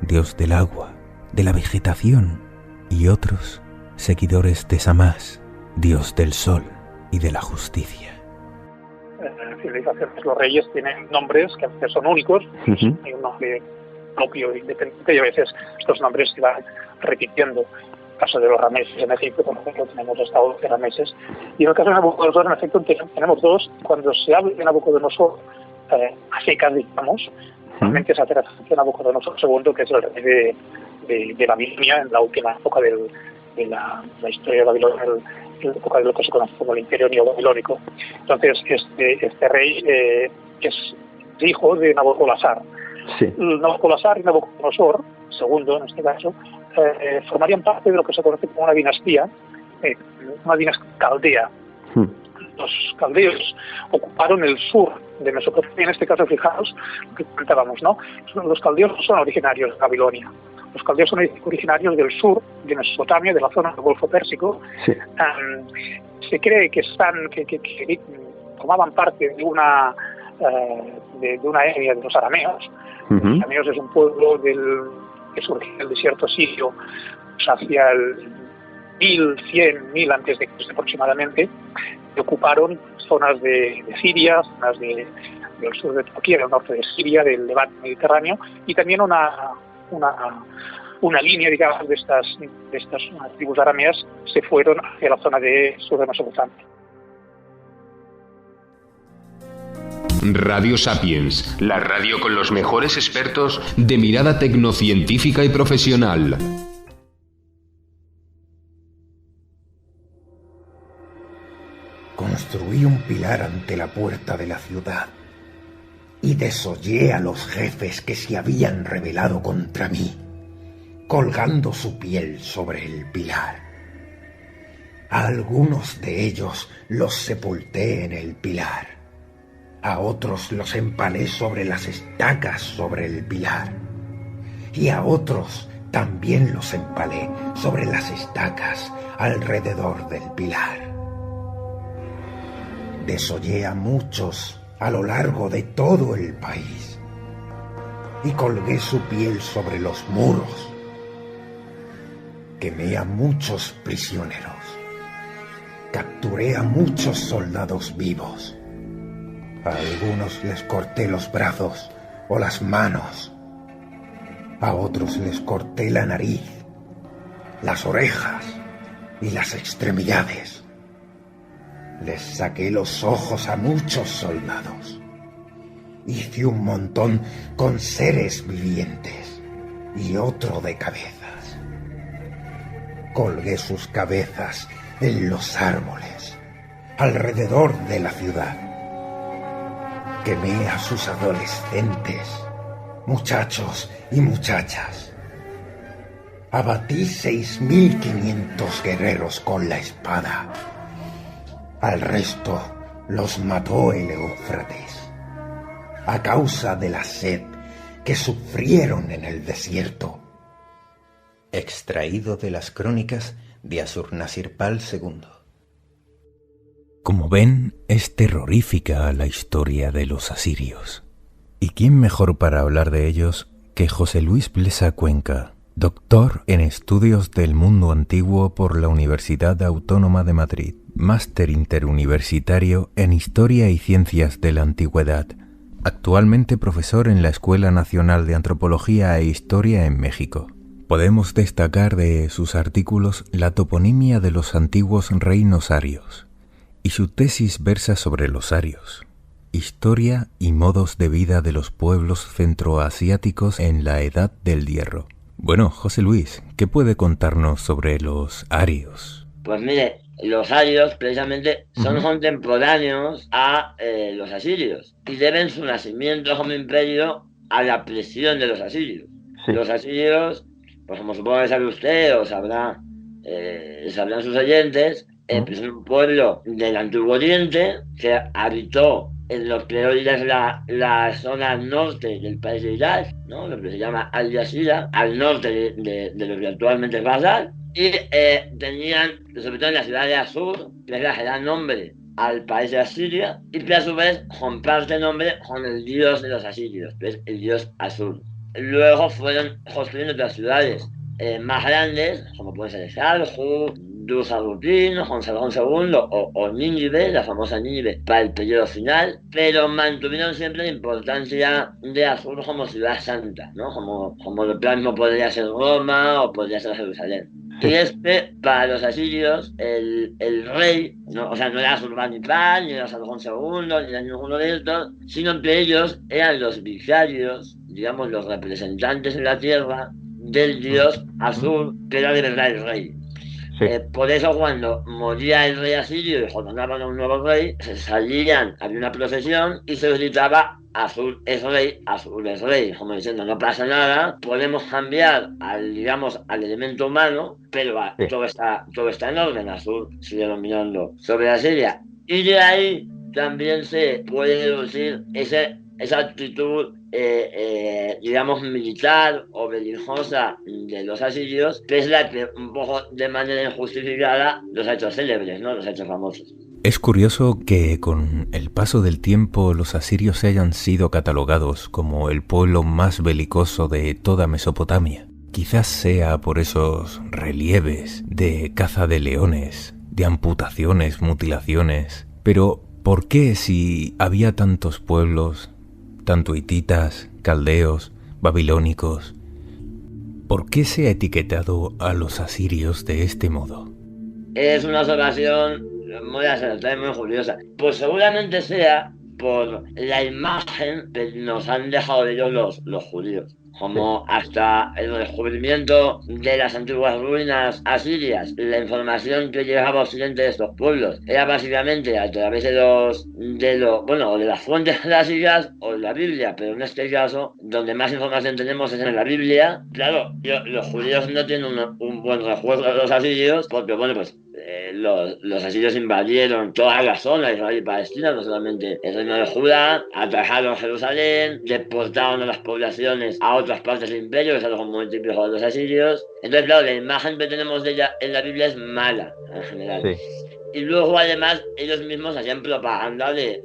dios del agua, de la vegetación, y otros seguidores de Samás, dios del sol y de la justicia. Civilizaciones, los reyes tienen nombres que a veces son únicos, hay un nombre propio e independiente, y a veces estos nombres se van repitiendo. En el caso de los rameses en Egipto, por ejemplo, tenemos hasta 12 rameses, y en el caso de Nabucodonosor, en efecto, tenemos dos. Cuando se habla de Nabucodonosor a secas, digamos, realmente se hace referencia a Nabucodonosor II, que es el rey de Babilonia, en la última época de la historia de Babilonia, en la época de lo que se conoce como el Imperio Neobabilónico. Entonces, este rey es hijo de Nabopolassar. Nabopolassar y Nabucodonosor II, en este caso, formarían parte de lo que se conoce como una dinastía caldea. Los caldeos ocuparon el sur de Mesopotamia. En este caso, fijaos lo que comentábamos, ¿no? Los caldeos no son originarios de Babilonia. Los caldeos son originarios del sur de Mesopotamia, de la zona del Golfo Pérsico. Se cree que formaban parte de una etnia de los arameos. Los arameos es un pueblo que surge del desierto sirio hacia el 1100 antes de Cristo aproximadamente, que ocuparon zonas de Siria, zonas del sur de Turquía, del norte de Siria, del Levante Mediterráneo, y también una línea, digamos, de estas tribus arameas se fueron hacia la zona de sur de Mesopotamia. Radio Sapiens, la radio con los mejores expertos de mirada tecnocientífica y profesional. Construí un pilar ante la puerta de la ciudad y desollé a los jefes que se habían rebelado contra mí, colgando su piel sobre el pilar. A algunos de ellos los sepulté en el pilar, a otros los empalé sobre las estacas sobre el pilar, y a otros también los empalé sobre las estacas alrededor del pilar. Desollé a muchos a lo largo de todo el país y colgué su piel sobre los muros. Quemé a muchos prisioneros, capturé a muchos soldados vivos. A algunos les corté los brazos o las manos, a otros les corté la nariz, las orejas y las extremidades. Les saqué los ojos a muchos soldados. Hice un montón con seres vivientes y otro de cabezas. Colgué sus cabezas en los árboles, alrededor de la ciudad. Quemé a sus adolescentes, muchachos y muchachas. Abatí 6.500 guerreros con la espada. Al resto los mató el Éufrates, a causa de la sed que sufrieron en el desierto. Extraído de las crónicas de Assur-Nasirpal II. Como ven, es terrorífica la historia de los asirios. ¿Y quién mejor para hablar de ellos que José Luis Blesa Cuenca, doctor en Estudios del Mundo Antiguo por la Universidad Autónoma de Madrid, máster interuniversitario en Historia y Ciencias de la Antigüedad, actualmente profesor en la Escuela Nacional de Antropología e Historia en México? Podemos destacar de sus artículos la toponimia de los antiguos reinos arios, y su tesis versa sobre los arios, historia y modos de vida de los pueblos centroasiáticos en la Edad del Hierro. Bueno, José Luis, ¿qué puede contarnos sobre los arios? Pues mire, los arios precisamente son contemporáneos a los asirios y deben su nacimiento como imperio a la presión de los asirios. Sí. Los asirios, pues como supongo que sabe usted o sabrán sus oyentes, pues es un pueblo del Antiguo Oriente que habitó en lo que hoy es la zona norte del país de Irak, ¿no? Lo que se llama Al Jazeera, al norte de lo que actualmente es Bagdad, y tenían, sobre todo en la ciudad de Asur, que es la que da nombre al país de Asiria, y que a su vez comparte nombre con el dios de los asirios, que es el dios Asur. Luego fueron construyendo otras ciudades más grandes, como pueden ser Salju, Dusarupin, Sargón II o Nínive, la famosa Nínive, para el periodo final, pero mantuvieron siempre la importancia de Asur como ciudad santa, ¿no? Como lo mismo podría ser Roma o podría ser Jerusalén. Y es que para los asirios el rey, no era Asurbanipal, ni era Sargón II, ni era ninguno de estos, sino que ellos eran los vicarios, digamos los representantes en la tierra del dios Asur, que era de verdad el rey. Sí. Por eso cuando moría el rey asirio y coronaban a un nuevo rey, había una procesión y se gritaba Asur es rey, Asur es rey, como diciendo no pasa nada, podemos cambiar al elemento humano, pero sí, todo está en orden. Asur sigue dominando sobre Asiria, y de ahí también se puede deducir esa actitud militar o belicosa de los asirios, que es la que un poco de manera injustificada los ha hecho célebres, ¿no? Los ha hecho famosos. Es curioso que con el paso del tiempo los asirios hayan sido catalogados como el pueblo más belicoso de toda Mesopotamia. Quizás sea por esos relieves de caza de leones, de amputaciones, mutilaciones. Pero ¿por qué si había tantos pueblos, tanto hititas, caldeos, babilónicos, por qué se ha etiquetado a los asirios de este modo? Es una observación muy acertada y muy curiosa. Pues seguramente sea por la imagen que nos han dejado de ellos los judíos. Como hasta el descubrimiento de las antiguas ruinas asirias, la información que llegaba a Occidente de estos pueblos era básicamente a través de las fuentes clásicas o de la Biblia, pero en este caso, donde más información tenemos es en la Biblia. Claro, los judíos no tienen un buen recuerdo de los asirios, porque los asirios invadieron toda la zona de Israel y Palestina, no solamente el reino de Judá, atacaron Jerusalén, deportaron a las poblaciones a otras partes del imperio, que es algo muy típico de los asirios. Entonces, claro, la imagen que tenemos de ella en la Biblia es mala, en general. Sí. Y luego, además, ellos mismos hacían propaganda de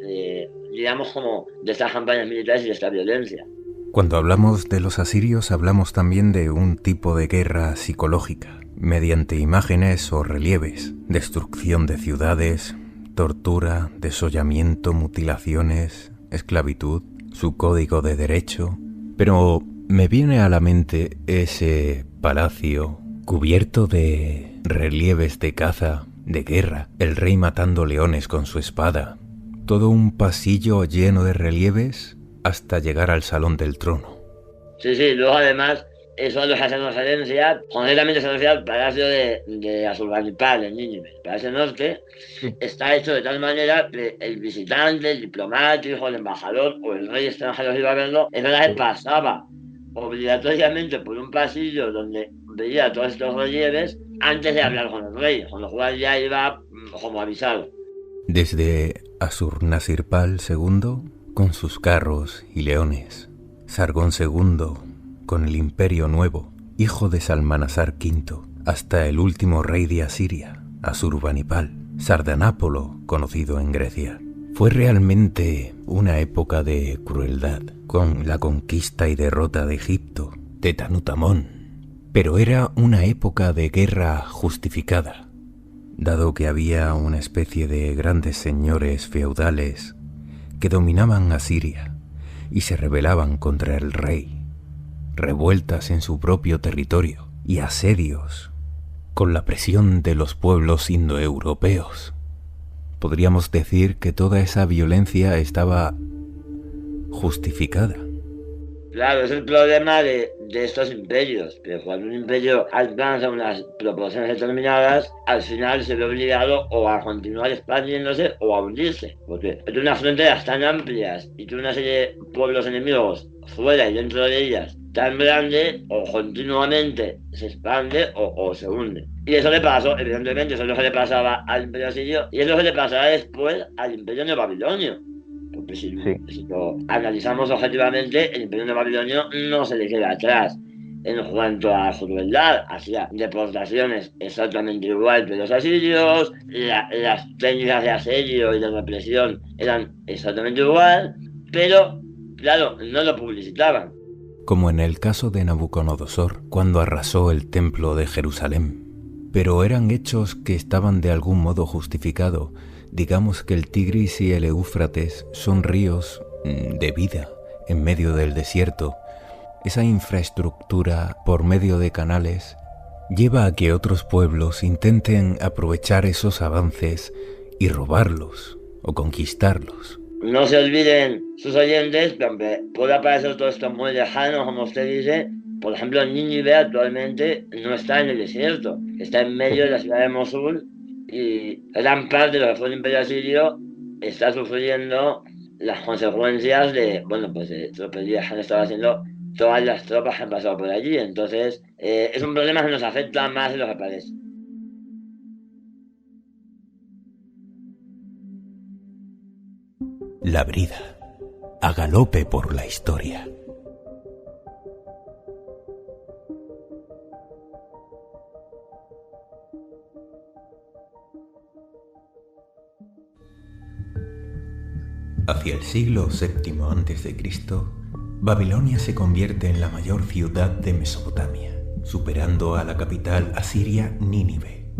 estas campañas militares y de esta violencia. Cuando hablamos de los asirios, hablamos también de un tipo de guerra psicológica, mediante imágenes o relieves, destrucción de ciudades, tortura, desollamiento, mutilaciones, esclavitud, su código de derecho. Pero me viene a la mente ese palacio cubierto de relieves de caza, de guerra, el rey matando leones con su espada, todo un pasillo lleno de relieves hasta llegar al Salón del Trono. Sí, luego además eso lo hace referencia, concretamente se refiere al palacio de Asurbanipal en Nínive. El palacio norte está hecho de tal manera que el visitante, el diplomático, el embajador o el rey extranjero que iba a verlo, es verdad que pasaba obligatoriamente por un pasillo donde veía todos estos relieves antes de hablar con el rey, con lo cual ya iba como avisado. Desde Asurnasirpal II, con sus carros y leones, Sargón II, con el Imperio Nuevo, hijo de Salmanasar V, hasta el último rey de Asiria, Asurbanipal, Sardanápolo, conocido en Grecia. Fue realmente una época de crueldad, con la conquista y derrota de Egipto, de Tanutamón, pero era una época de guerra justificada, dado que había una especie de grandes señores feudales que dominaban Asiria y se rebelaban contra el rey, revueltas en su propio territorio y asedios con la presión de los pueblos indoeuropeos. Podríamos decir que toda esa violencia estaba justificada. Claro, es el problema de estos imperios, que cuando un imperio alcanza unas proporciones determinadas, al final se ve obligado o a continuar expandiéndose o a hundirse, porque tiene unas fronteras tan amplias y tiene una serie de pueblos enemigos fuera y dentro de ellas tan grande, o continuamente se expande o se hunde. Y eso le pasó, evidentemente, eso es lo que le pasaba al imperio asirio y es lo que le pasará después al imperio neobabilonio. Porque si lo analizamos objetivamente, el imperio neobabilonio no se le queda atrás en cuanto a crueldad. Hacía deportaciones exactamente igual que los asirios, las técnicas de asedio y de represión eran exactamente igual, pero claro, no lo publicitaban. Como en el caso de Nabucodonosor, cuando arrasó el templo de Jerusalén. Pero eran hechos que estaban de algún modo justificados. Digamos que el Tigris y el Éufrates son ríos de vida en medio del desierto. Esa infraestructura por medio de canales lleva a que otros pueblos intenten aprovechar esos avances y robarlos o conquistarlos. No se olviden sus oyentes, que aunque pueda parecer todo esto muy lejano, como usted dice, por ejemplo, Nínive actualmente no está en el desierto, está en medio de la ciudad de Mosul y gran parte de lo que fue el imperio asirio está sufriendo las consecuencias de tropelías que han estado haciendo todas las tropas que han pasado por allí. Entonces, es un problema que nos afecta más de lo que parece. La brida, a galope por la historia. Hacia el siglo VII a.C., Babilonia se convierte en la mayor ciudad de Mesopotamia, superando a la capital asiria Nínive.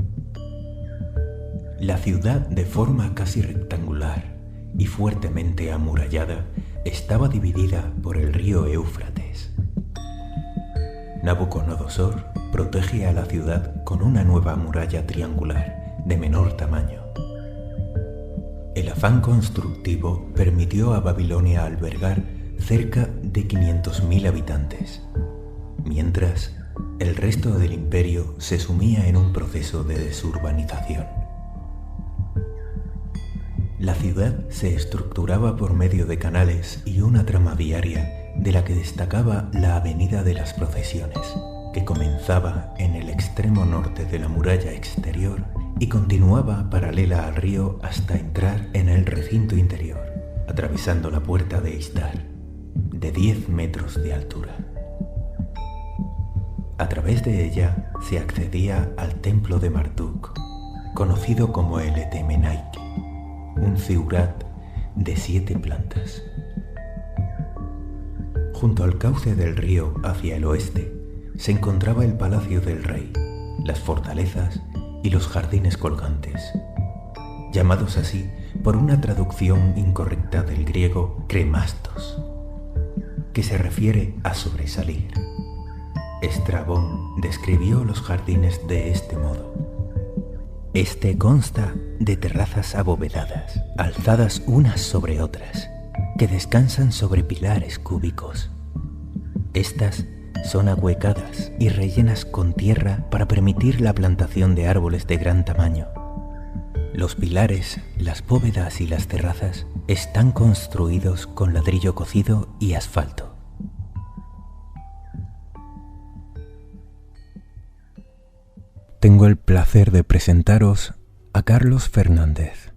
La ciudad, de forma casi rectangular y fuertemente amurallada, estaba dividida por el río Éufrates. Nabucodonosor protege a la ciudad con una nueva muralla triangular de menor tamaño. El afán constructivo permitió a Babilonia albergar cerca de 500.000 habitantes, mientras el resto del imperio se sumía en un proceso de desurbanización. La ciudad se estructuraba por medio de canales y una trama viaria de la que destacaba la Avenida de las Procesiones, que comenzaba en el extremo norte de la muralla exterior y continuaba paralela al río hasta entrar en el recinto interior, atravesando la puerta de Istar, de 10 metros de altura. A través de ella se accedía al templo de Marduk, conocido como el Etemenaic, un ziurat de 7 plantas. Junto al cauce del río hacia el oeste se encontraba el palacio del rey, las fortalezas y los jardines colgantes, llamados así por una traducción incorrecta del griego kremastos, que se refiere a sobresalir. Estrabón describió los jardines de este modo. Este consta de terrazas abovedadas, alzadas unas sobre otras, que descansan sobre pilares cúbicos. Estas son ahuecadas y rellenas con tierra para permitir la plantación de árboles de gran tamaño. Los pilares, las bóvedas y las terrazas están construidos con ladrillo cocido y asfalto. Tengo el placer de presentaros a Carlos Fernández,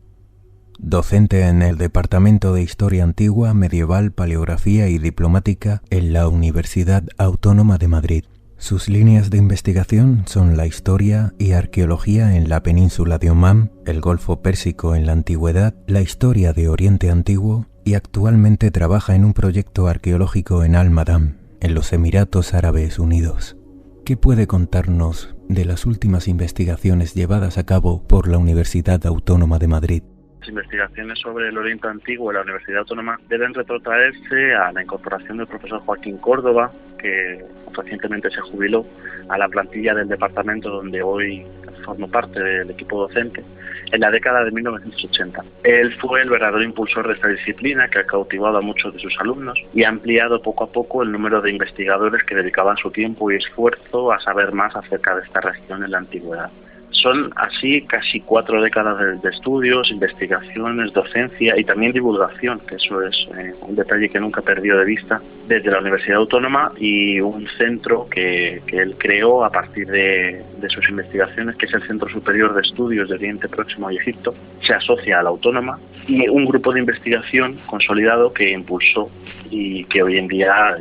docente en el Departamento de Historia Antigua, Medieval, Paleografía y Diplomática en la Universidad Autónoma de Madrid. Sus líneas de investigación son la historia y arqueología en la península de Omán, el Golfo Pérsico en la Antigüedad, la historia de Oriente Antiguo y actualmente trabaja en un proyecto arqueológico en Al-Madam, en los Emiratos Árabes Unidos. ¿Qué puede contarnos de las últimas investigaciones llevadas a cabo por la Universidad Autónoma de Madrid? Las investigaciones sobre el Oriente Antiguo en la Universidad Autónoma deben retrotraerse a la incorporación del profesor Joaquín Córdoba, que recientemente se jubiló, a la plantilla del departamento donde hoy formo parte del equipo docente, en la década de 1980. Él fue el verdadero impulsor de esta disciplina, que ha cautivado a muchos de sus alumnos y ha ampliado poco a poco el número de investigadores que dedicaban su tiempo y esfuerzo a saber más acerca de esta región en la antigüedad. Son así casi 4 décadas de estudios, investigaciones, docencia y también divulgación, que eso es un detalle que nunca perdió de vista, desde la Universidad Autónoma, y un centro que él creó a partir de sus investigaciones, que es el Centro Superior de Estudios de Oriente Próximo y Egipto. Se asocia a la Autónoma y un grupo de investigación consolidado que impulsó y que hoy en día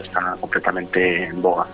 está completamente en boga.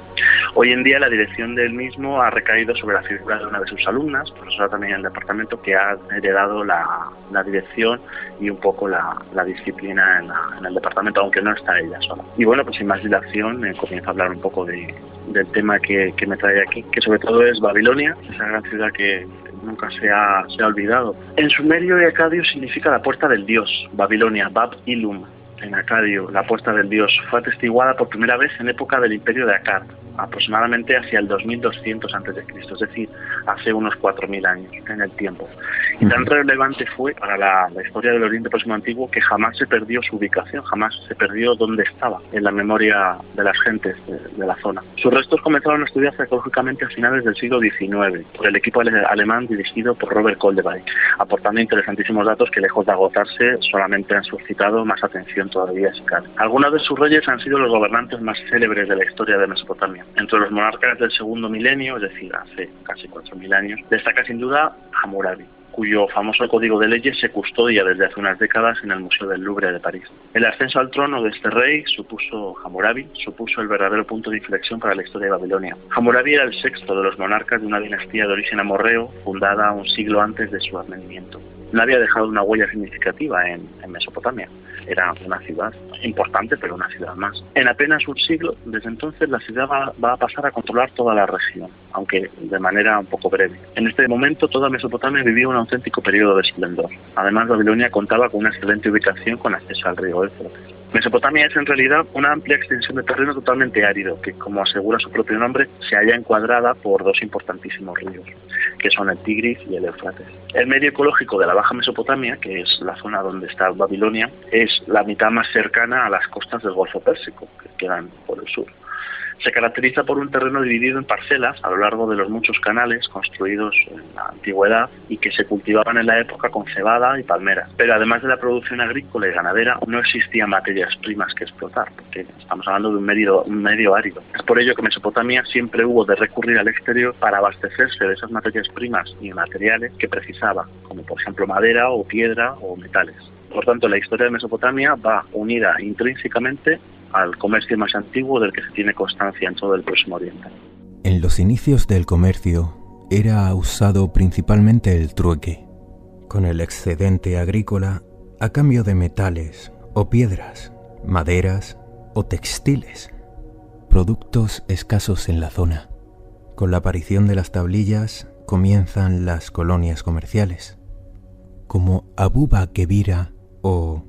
Hoy en día la dirección del mismo ha recaído sobre la figura de una de sus alumnas, profesora también en el departamento, que ha heredado la dirección y un poco la disciplina en el departamento, aunque no está ella sola. Y bueno, pues sin más dilación comienzo a hablar un poco del tema que me trae aquí, que sobre todo es Babilonia, esa gran ciudad que nunca se ha olvidado. En sumerio y acadio significa la puerta del dios, Babilonia, Bab Ilum. En acadio, la puerta del dios fue atestiguada por primera vez en época del imperio de Akkad, aproximadamente hacia el 2200 a.C., es decir, hace unos 4000 años en el tiempo. Y tan relevante fue para la historia del Oriente Próximo Antiguo que jamás se perdió su ubicación, jamás se perdió dónde estaba en la memoria de las gentes de la zona. Sus restos comenzaron a estudiarse arqueológicamente a finales del siglo XIX por el equipo alemán dirigido por Robert Koldewey, aportando interesantísimos datos que, lejos de agotarse, solamente han suscitado más atención todavía. Algunos de sus reyes han sido los gobernantes más célebres de la historia de Mesopotamia. Entre los monarcas del segundo milenio, es decir, hace casi 4000 años, destaca sin duda Hammurabi, cuyo famoso código de leyes se custodia desde hace unas décadas en el Museo del Louvre de París. El ascenso al trono de este rey Hammurabi supuso el verdadero punto de inflexión para la historia de Babilonia. Hammurabi era el sexto de los monarcas de una dinastía de origen amorreo, fundada un siglo antes de su advenimiento. No había dejado una huella significativa en Mesopotamia. Era una ciudad importante, pero una ciudad más. En apenas un siglo, desde entonces, la ciudad va a pasar a controlar toda la región, aunque de manera un poco breve. En este momento, toda Mesopotamia vivía un auténtico periodo de esplendor. Además, Babilonia contaba con una excelente ubicación con acceso al río Éufrates. Mesopotamia es en realidad una amplia extensión de terreno totalmente árido, que como asegura su propio nombre, se halla encuadrada por dos importantísimos ríos, que son el Tigris y el Éufrates. El medio ecológico de la Baja Mesopotamia, que es la zona donde está Babilonia, es la mitad más cercana a las costas del Golfo Pérsico, que quedan por el sur. Se caracteriza por un terreno dividido en parcelas a lo largo de los muchos canales construidos en la antigüedad y que se cultivaban en la época con cebada y palmeras. Pero además de la producción agrícola y ganadera, no existían materias primas que explotar, porque estamos hablando de un medio árido. Es por ello que Mesopotamia siempre hubo de recurrir al exterior para abastecerse de esas materias primas y materiales que precisaba, como por ejemplo madera o piedra o metales. Por tanto, la historia de Mesopotamia va unida intrínsecamente al comercio más antiguo del que se tiene constancia en todo el Próximo Oriente. En los inicios del comercio era usado principalmente el trueque, con el excedente agrícola a cambio de metales o piedras, maderas o textiles, productos escasos en la zona. Con la aparición de las tablillas comienzan las colonias comerciales, como Abuba Kebira o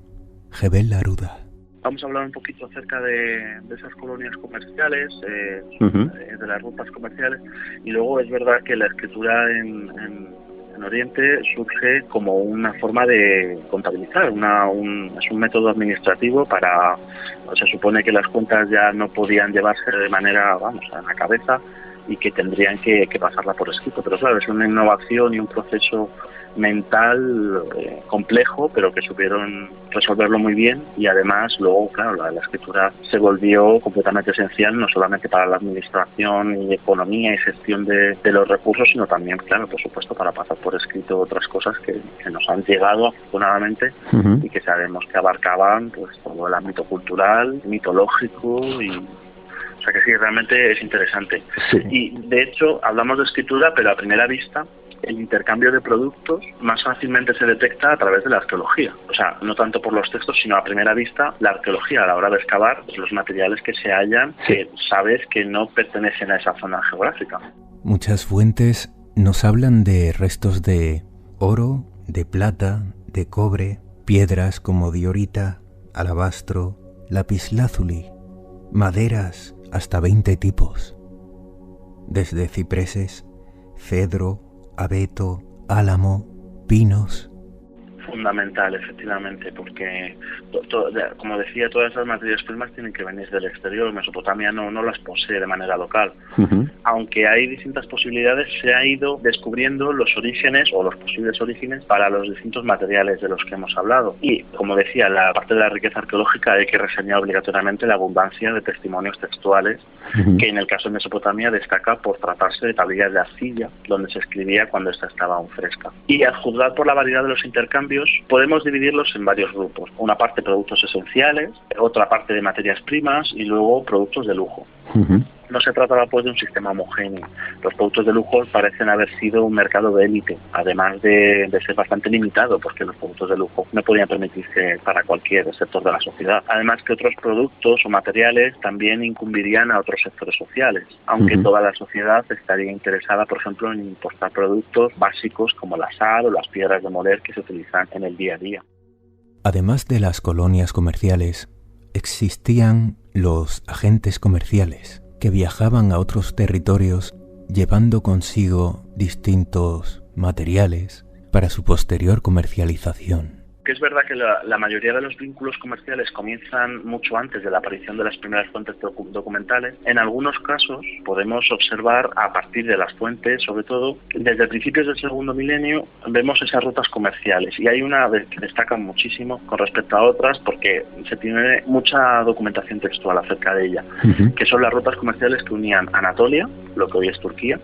Jebel Aruda. Vamos a hablar un poquito acerca de esas colonias comerciales, de las rutas comerciales, y luego es verdad que la escritura en Oriente surge como una forma de contabilizar, es un método administrativo se supone que las cuentas ya no podían llevarse de manera, a la cabeza, y que tendrían que pasarla por escrito, pero claro, es una innovación y un proceso mental complejo, pero que supieron resolverlo muy bien, y además luego, claro, la escritura se volvió completamente esencial, no solamente para la administración y economía y gestión de los recursos, sino también, claro, por supuesto, para pasar por escrito otras cosas que nos han llegado afortunadamente y que sabemos que abarcaban pues todo el ámbito cultural, mitológico o sea que sí, realmente es interesante. Sí. Y de hecho, hablamos de escritura, pero a primera vista, el intercambio de productos más fácilmente se detecta a través de la arqueología. O sea, no tanto por los textos, sino a primera vista, la arqueología, a la hora de excavar los materiales que se hallan, que sabes que no pertenecen a esa zona geográfica. Muchas fuentes nos hablan de restos de oro, de plata, de cobre, piedras como diorita, alabastro, lapislázuli, maderas, hasta 20 tipos, desde cipreses, cedro, abeto, álamo, pinos. Fundamental, efectivamente, porque, como decía, todas esas materias primas tienen que venir del exterior. Mesopotamia no las posee de manera local. Aunque hay distintas posibilidades, se ha ido descubriendo los orígenes o los posibles orígenes para los distintos materiales de los que hemos hablado. Y, como decía, la parte de la riqueza arqueológica hay que reseñar obligatoriamente la abundancia de testimonios textuales, que en el caso de Mesopotamia destaca por tratarse de tablillas de arcilla, donde se escribía cuando esta estaba aún fresca. Y al juzgar por la variedad de los intercambios, podemos dividirlos en varios grupos. Una parte productos esenciales, otra parte de materias primas y luego productos de lujo. No se trataba pues de un sistema homogéneo. Los productos de lujo parecen haber sido un mercado de élite, además de ser bastante limitado, porque los productos de lujo no podían permitirse para cualquier sector de la sociedad. Además que otros productos o materiales también incumbirían a otros sectores sociales, aunque toda la sociedad estaría interesada, por ejemplo, en importar productos básicos como la sal o las piedras de moler que se utilizan en el día a día. Además de las colonias comerciales, existían los agentes comerciales, que viajaban a otros territorios llevando consigo distintos materiales para su posterior comercialización. Que es verdad que la mayoría de los vínculos comerciales comienzan mucho antes de la aparición de las primeras fuentes documentales. En algunos casos podemos observar, a partir de las fuentes, sobre todo desde principios del segundo milenio, vemos esas rutas comerciales, y hay una que destaca muchísimo con respecto a otras porque se tiene mucha documentación textual acerca de ella, que son las rutas comerciales que unían Anatolia, lo que hoy es Turquía,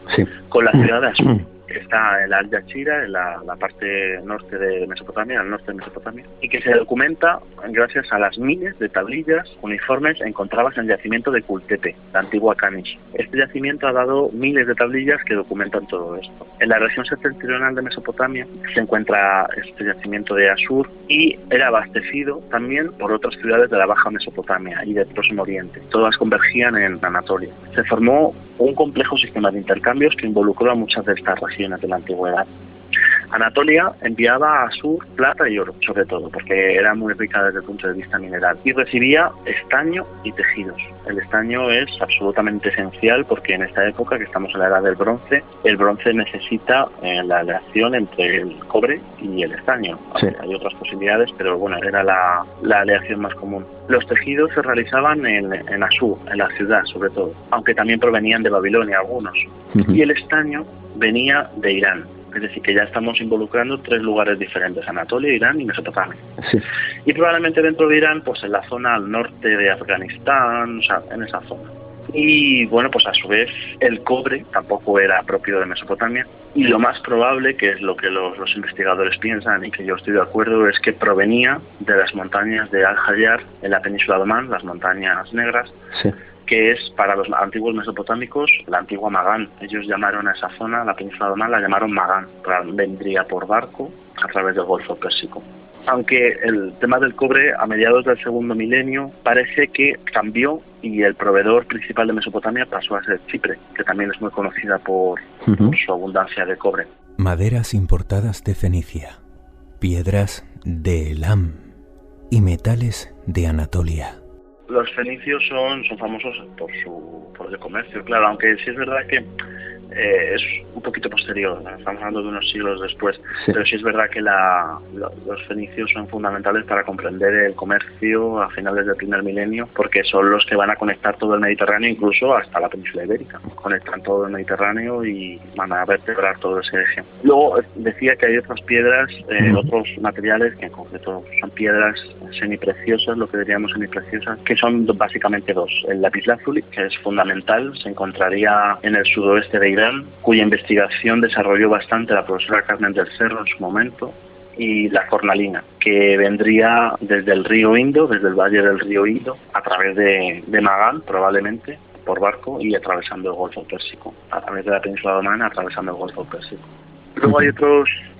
con la ciudad de Asur. Está en la Al-Yachira, en la parte norte de Mesopotamia, al norte de Mesopotamia, y que se documenta gracias a las miles de tablillas, uniformes encontradas en el yacimiento de Kultepe, la antigua Kanish. Este yacimiento ha dado miles de tablillas que documentan todo esto. En la región septentrional de Mesopotamia se encuentra este yacimiento de Asur y era abastecido también por otras ciudades de la Baja Mesopotamia y del Próximo Oriente. Todas convergían en Anatolia. Se formó un complejo sistema de intercambios que involucró a muchas de estas regiones de la antigüedad. Anatolia enviaba a Asur plata y oro, sobre todo, porque era muy rica desde el punto de vista mineral, y recibía estaño y tejidos. El estaño es absolutamente esencial porque en esta época, que estamos en la edad del bronce, el bronce necesita la aleación entre el cobre y el estaño. Sí. Hay otras posibilidades, pero bueno, era la aleación más común. Los tejidos se realizaban en Asur, en la ciudad sobre todo, aunque también provenían de Babilonia algunos. Y el estaño venía de Irán. Es decir, que ya estamos involucrando 3 lugares diferentes: Anatolia, Irán y Mesopotamia. Sí. Y probablemente dentro de Irán, pues en la zona al norte de Afganistán, o sea, en esa zona. Y bueno, pues a su vez el cobre tampoco era propio de Mesopotamia, y lo más probable, que es lo que los investigadores piensan y que yo estoy de acuerdo, es que provenía de las montañas de Al-Hayyar en la península de Omán, las montañas negras. Sí. Que es para los antiguos mesopotámicos la antigua Magán. Ellos llamaron a esa zona, la península de Omán, la llamaron Magán. Vendría por barco a través del Golfo Pérsico. Aunque el tema del cobre a mediados del segundo milenio parece que cambió y el proveedor principal de Mesopotamia pasó a ser Chipre, que también es muy conocida por su abundancia de cobre. Maderas importadas de Fenicia, piedras de Elam y metales de Anatolia. Los fenicios son famosos por el comercio, claro, aunque sí es verdad que es un poquito posterior, ¿no? Estamos hablando de unos siglos después, sí. Pero sí es verdad que los fenicios son fundamentales para comprender el comercio a finales del primer milenio, porque son los que van a conectar todo el Mediterráneo, incluso hasta la península ibérica. Conectan todo el Mediterráneo y van a vertebrar todo ese eje. Luego decía que hay otras piedras, otros materiales que en concreto son piedras semipreciosas, lo que diríamos semipreciosas, que son básicamente 2. El lapislázuli, que es fundamental, se encontraría en el sudoeste de Irán, cuya investigación desarrolló bastante la profesora Carmen del Cerro en su momento, y la cornalina, que vendría desde el río Indo, desde el valle del río Indo, a través de Magán, probablemente, por barco, y atravesando el Golfo Pérsico, a través de la península de Omán, atravesando el Golfo Pérsico. Luego hay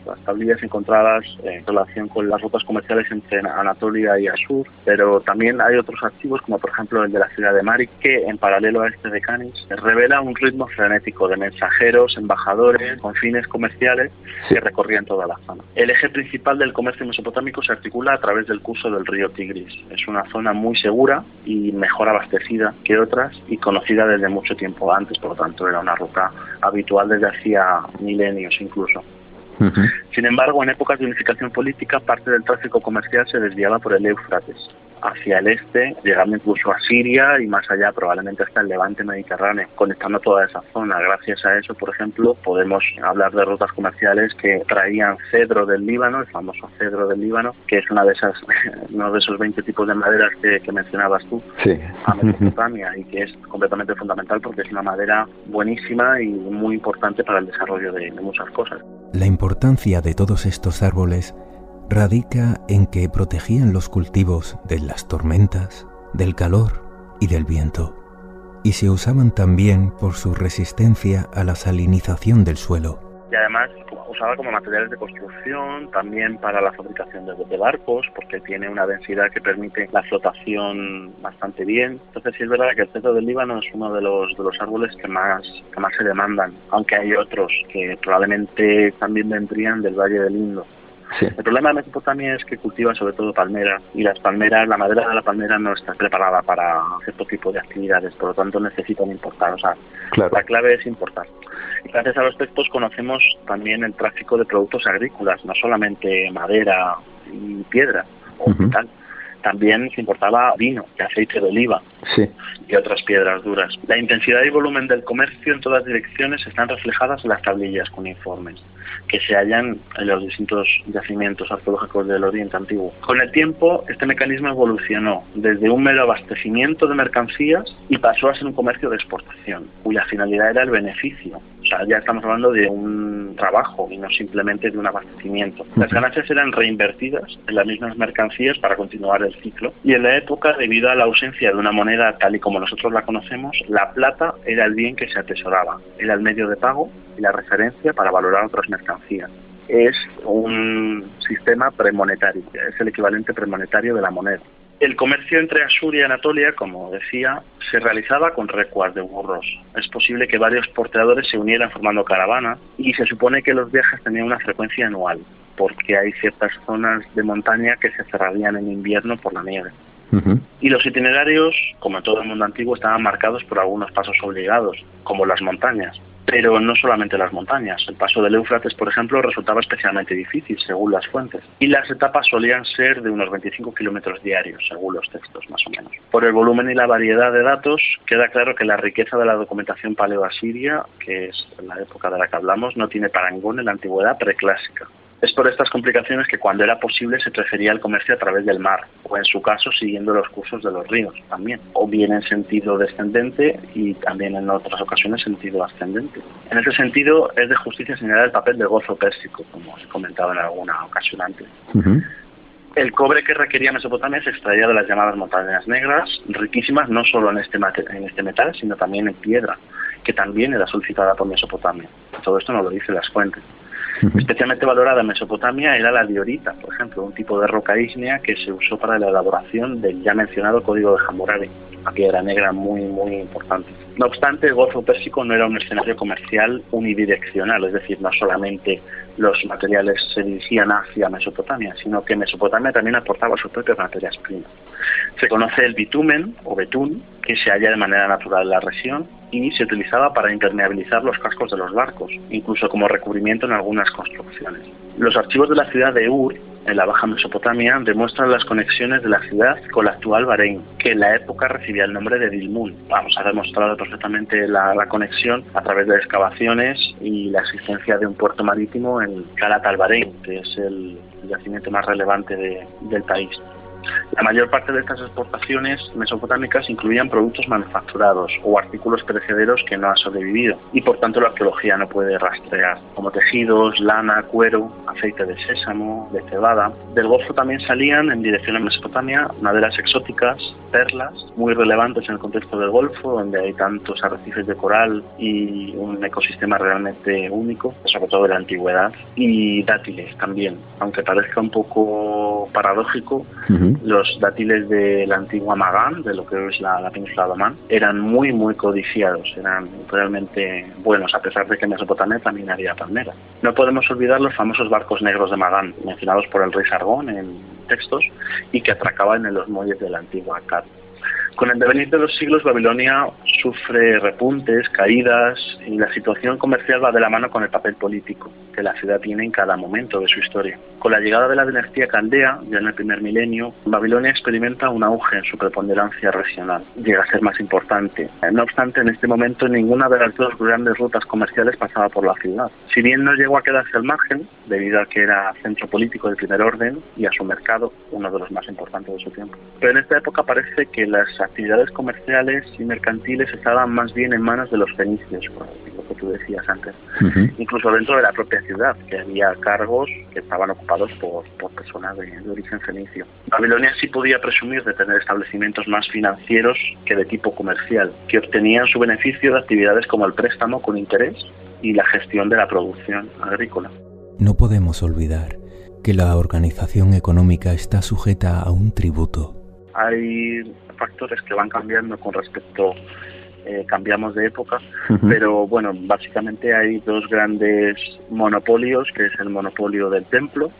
las tablillas encontradas en relación con las rutas comerciales entre Anatolia y Asur, pero también hay otros archivos, como por ejemplo el de la ciudad de Mari, que en paralelo a este de Canis revela un ritmo frenético de mensajeros, embajadores, con fines comerciales que recorrían toda la zona. El eje principal del comercio mesopotámico se articula a través del curso del río Tigris. Es una zona muy segura y mejor abastecida que otras y conocida desde mucho tiempo antes, por lo tanto era una ruta habitual desde hacía milenios incluso. Sin embargo, en épocas de unificación política, parte del tráfico comercial se desviaba por el Éufrates hacia el este, llegando incluso a Siria y más allá, probablemente hasta el levante mediterráneo, conectando toda esa zona. Gracias a eso, por ejemplo, podemos hablar de rutas comerciales que traían cedro del Líbano, el famoso cedro del Líbano, que es uno de esos 20 tipos de maderas que mencionabas tú, sí, a Mesopotamia, y que es completamente fundamental porque es una madera buenísima y muy importante para el desarrollo de muchas cosas. La importancia de todos estos árboles radica en que protegían los cultivos de las tormentas, del calor y del viento, y se usaban también por su resistencia a la salinización del suelo. Y además usaba como materiales de construcción, también para la fabricación de barcos, porque tiene una densidad que permite la flotación bastante bien. Entonces sí es verdad que el cedro del Líbano es uno de los árboles que más se demandan, aunque hay otros que probablemente también vendrían del Valle del Indo. Sí. El problema de Mesopotamia es que cultiva sobre todo palmera, y la madera de la palmera no está preparada para cierto tipo de actividades, por lo tanto necesitan importar. O sea, claro, la clave es importar. Y gracias a los textos conocemos también el tráfico de productos agrícolas, no solamente madera y piedra o metal. También se importaba vino y aceite de oliva, sí, y otras piedras duras. La intensidad y volumen del comercio en todas direcciones están reflejadas en las tablillas cuneiformes que se hallan en los distintos yacimientos arqueológicos del Oriente Antiguo. Con el tiempo, este mecanismo evolucionó desde un mero abastecimiento de mercancías y pasó a ser un comercio de exportación, cuya finalidad era el beneficio. O sea, ya estamos hablando de un trabajo y no simplemente de un abastecimiento. Las ganancias eran reinvertidas en las mismas mercancías para continuar el ciclo. Y en la época, debido a la ausencia de una moneda tal y como nosotros la conocemos, la plata era el bien que se atesoraba. Era el medio de pago y la referencia para valorar otras mercancías. Es un sistema premonetario, es el equivalente premonetario de la moneda. El comercio entre Asur y Anatolia, como decía, se realizaba con recuas de burros. Es posible que varios porteadores se unieran formando caravana y se supone que los viajes tenían una frecuencia anual, porque hay ciertas zonas de montaña que se cerrarían en invierno por la nieve. Y los itinerarios, como en todo el mundo antiguo, estaban marcados por algunos pasos obligados, como las montañas. Pero no solamente las montañas. El paso del Éufrates, por ejemplo, resultaba especialmente difícil, según las fuentes. Y las etapas solían ser de unos 25 kilómetros diarios, según los textos, más o menos. Por el volumen y la variedad de datos, queda claro que la riqueza de la documentación paleoasiria, que es la época de la que hablamos, no tiene parangón en la antigüedad preclásica. Es por estas complicaciones que cuando era posible se prefería el comercio a través del mar, o en su caso siguiendo los cursos de los ríos también, o bien en sentido descendente y también en otras ocasiones sentido ascendente. En ese sentido es de justicia señalar el papel del Golfo Pérsico, como he comentado en alguna ocasión antes. El cobre que requería Mesopotamia se extraía de las llamadas montañas negras, riquísimas no solo en este metal, sino también en piedra, que también era solicitada por Mesopotamia. Todo esto nos lo dicen las fuentes. Especialmente valorada en Mesopotamia era la diorita, por ejemplo, un tipo de roca ígnea que se usó para la elaboración del ya mencionado Código de Hammurabi, una piedra negra muy importante. No obstante, el Golfo Pérsico no era un escenario comercial unidireccional, es decir, no solamente los materiales se dirigían hacia Mesopotamia, sino que Mesopotamia también aportaba sus propias materias primas. Se conoce el bitumen o betún, que se halla de manera natural en la región y se utilizaba para impermeabilizar los cascos de los barcos, incluso como recubrimiento en algunas construcciones. Los archivos de la ciudad de Ur, en la Baja Mesopotamia, demuestran las conexiones de la ciudad con la actual Bahrein, que en la época recibía el nombre de Dilmun. Vamos a demostrar perfectamente la conexión a través de excavaciones y la existencia de un puerto marítimo en Khalat al-Bahrein, que es el yacimiento más relevante del país. La mayor parte de estas exportaciones mesopotámicas incluían productos manufacturados o artículos perecederos que no han sobrevivido y por tanto la arqueología no puede rastrear, como tejidos, lana, cuero, aceite de sésamo, de cebada. Del Golfo también salían en dirección a Mesopotamia maderas exóticas, perlas, muy relevantes en el contexto del Golfo, donde hay tantos arrecifes de coral y un ecosistema realmente único, sobre todo de la antigüedad, y dátiles también, aunque parezca un poco paradójico. Los dátiles de la antigua Magán, de lo que es la península de Omán, eran muy codiciados, eran realmente buenos, a pesar de que en Mesopotamia también había palmeras. No podemos olvidar los famosos barcos negros de Magán, mencionados por el rey Sargón en textos, y que atracaban en los muelles de la antigua Akkad. Con el devenir de los siglos, Babilonia sufre repuntes, caídas, y la situación comercial va de la mano con el papel político que la ciudad tiene en cada momento de su historia. Con la llegada de la dinastía caldea, ya en el primer milenio, Babilonia experimenta un auge en su preponderancia regional. Llega a ser más importante. No obstante, en este momento ninguna de las dos grandes rutas comerciales pasaba por la ciudad. Si bien no llegó a quedarse al margen, debido a que era centro político de primer orden y a su mercado, uno de los más importantes de su tiempo. Pero en esta época parece que las actividades comerciales y mercantiles estaban más bien en manos de los fenicios, lo que tú decías antes. Incluso dentro de la propia ciudad, que había cargos que estaban ocupados por personas de origen fenicio. Babilonia sí podía presumir de tener establecimientos más financieros que de tipo comercial, que obtenían su beneficio de actividades como el préstamo con interés y la gestión de la producción agrícola. No podemos olvidar que la organización económica está sujeta a un tributo. Hay factores que van cambiando con respecto, cambiamos de época, pero bueno, básicamente hay dos grandes monopolios, que es el monopolio del templo.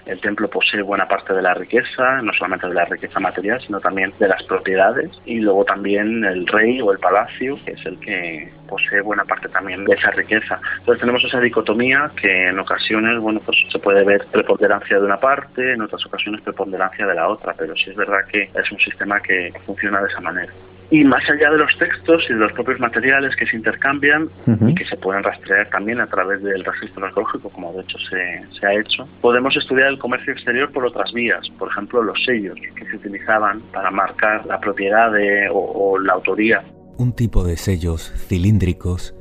El templo posee buena parte de la riqueza, no solamente de la riqueza material, sino también de las propiedades, y luego también el rey o el palacio, que es el que posee buena parte también de esa riqueza. Entonces tenemos esa dicotomía que en ocasiones, bueno, pues se puede ver preponderancia de una parte, en otras ocasiones preponderancia de la otra, pero sí es verdad que es un sistema que funciona de esa manera. Y más allá de los textos y de los propios materiales que se intercambian y que se pueden rastrear también a través del registro arqueológico, como de hecho se ha hecho, podemos estudiar el comercio exterior por otras vías. Por ejemplo, los sellos que se utilizaban para marcar la propiedad o la autoría. Un tipo de sellos cilíndricos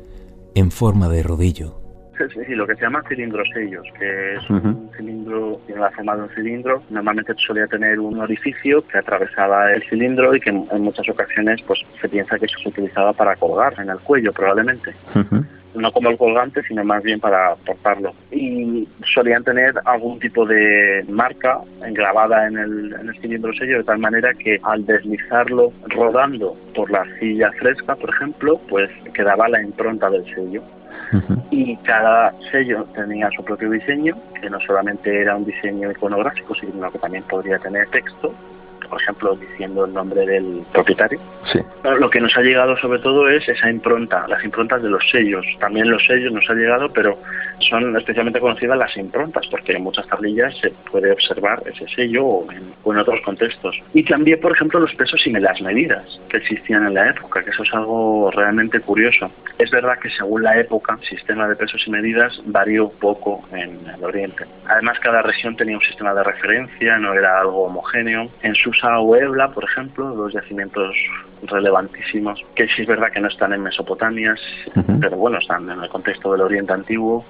en forma de rodillo. Sí, lo que se llama cilindrosellos, que es un cilindro, tiene la forma de un cilindro. Normalmente solía tener un orificio que atravesaba el cilindro y que en muchas ocasiones pues se piensa que eso se utilizaba para colgar en el cuello, probablemente. no como el colgante, sino más bien para portarlo. Y solían tener algún tipo de marca grabada en el cilindro sello, de tal manera que al deslizarlo rodando por la arcilla fresca, por ejemplo, pues quedaba la impronta del sello. Y cada sello tenía su propio diseño, que no solamente era un diseño iconográfico, sino que también podría tener texto, por ejemplo, diciendo el nombre del propietario. Sí. Lo que nos ha llegado sobre todo es esa impronta, las improntas de los sellos. También los sellos nos ha llegado, pero son especialmente conocidas las improntas, porque en muchas tablillas se puede observar ese sello o en otros contextos. Y también, por ejemplo, los pesos y las medidas que existían en la época, que eso es algo realmente curioso. Es verdad que según la época, el sistema de pesos y medidas varió poco en el Oriente. Además, cada región tenía un sistema de referencia, no era algo homogéneo. En Susa o Ebla, por ejemplo, dos yacimientos relevantísimos, que sí es verdad que no están en Mesopotamia, pero bueno, están en el contexto del Oriente Antiguo.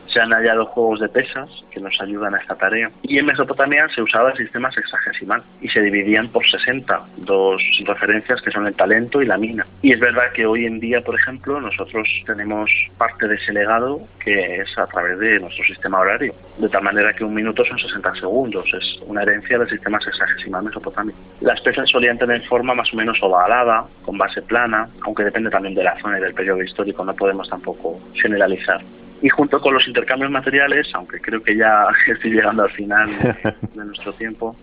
Se han hallado juegos de pesas que nos ayudan a esta tarea. Y en Mesopotamia se usaba el sistema sexagesimal y se dividían por 60, dos referencias que son el talento y la mina. Y es verdad que hoy en día, por ejemplo, nosotros tenemos parte de ese legado que es a través de nuestro sistema horario. De tal manera que un minuto son 60 segundos. Es una herencia del sistema sexagesimal mesopotámico. Las pesas solían tener forma más o menos ovalada, con base plana, aunque depende también de la zona y del periodo histórico, no podemos tampoco generalizar. Y junto con los intercambios materiales, aunque creo que ya estoy llegando al final de nuestro tiempo,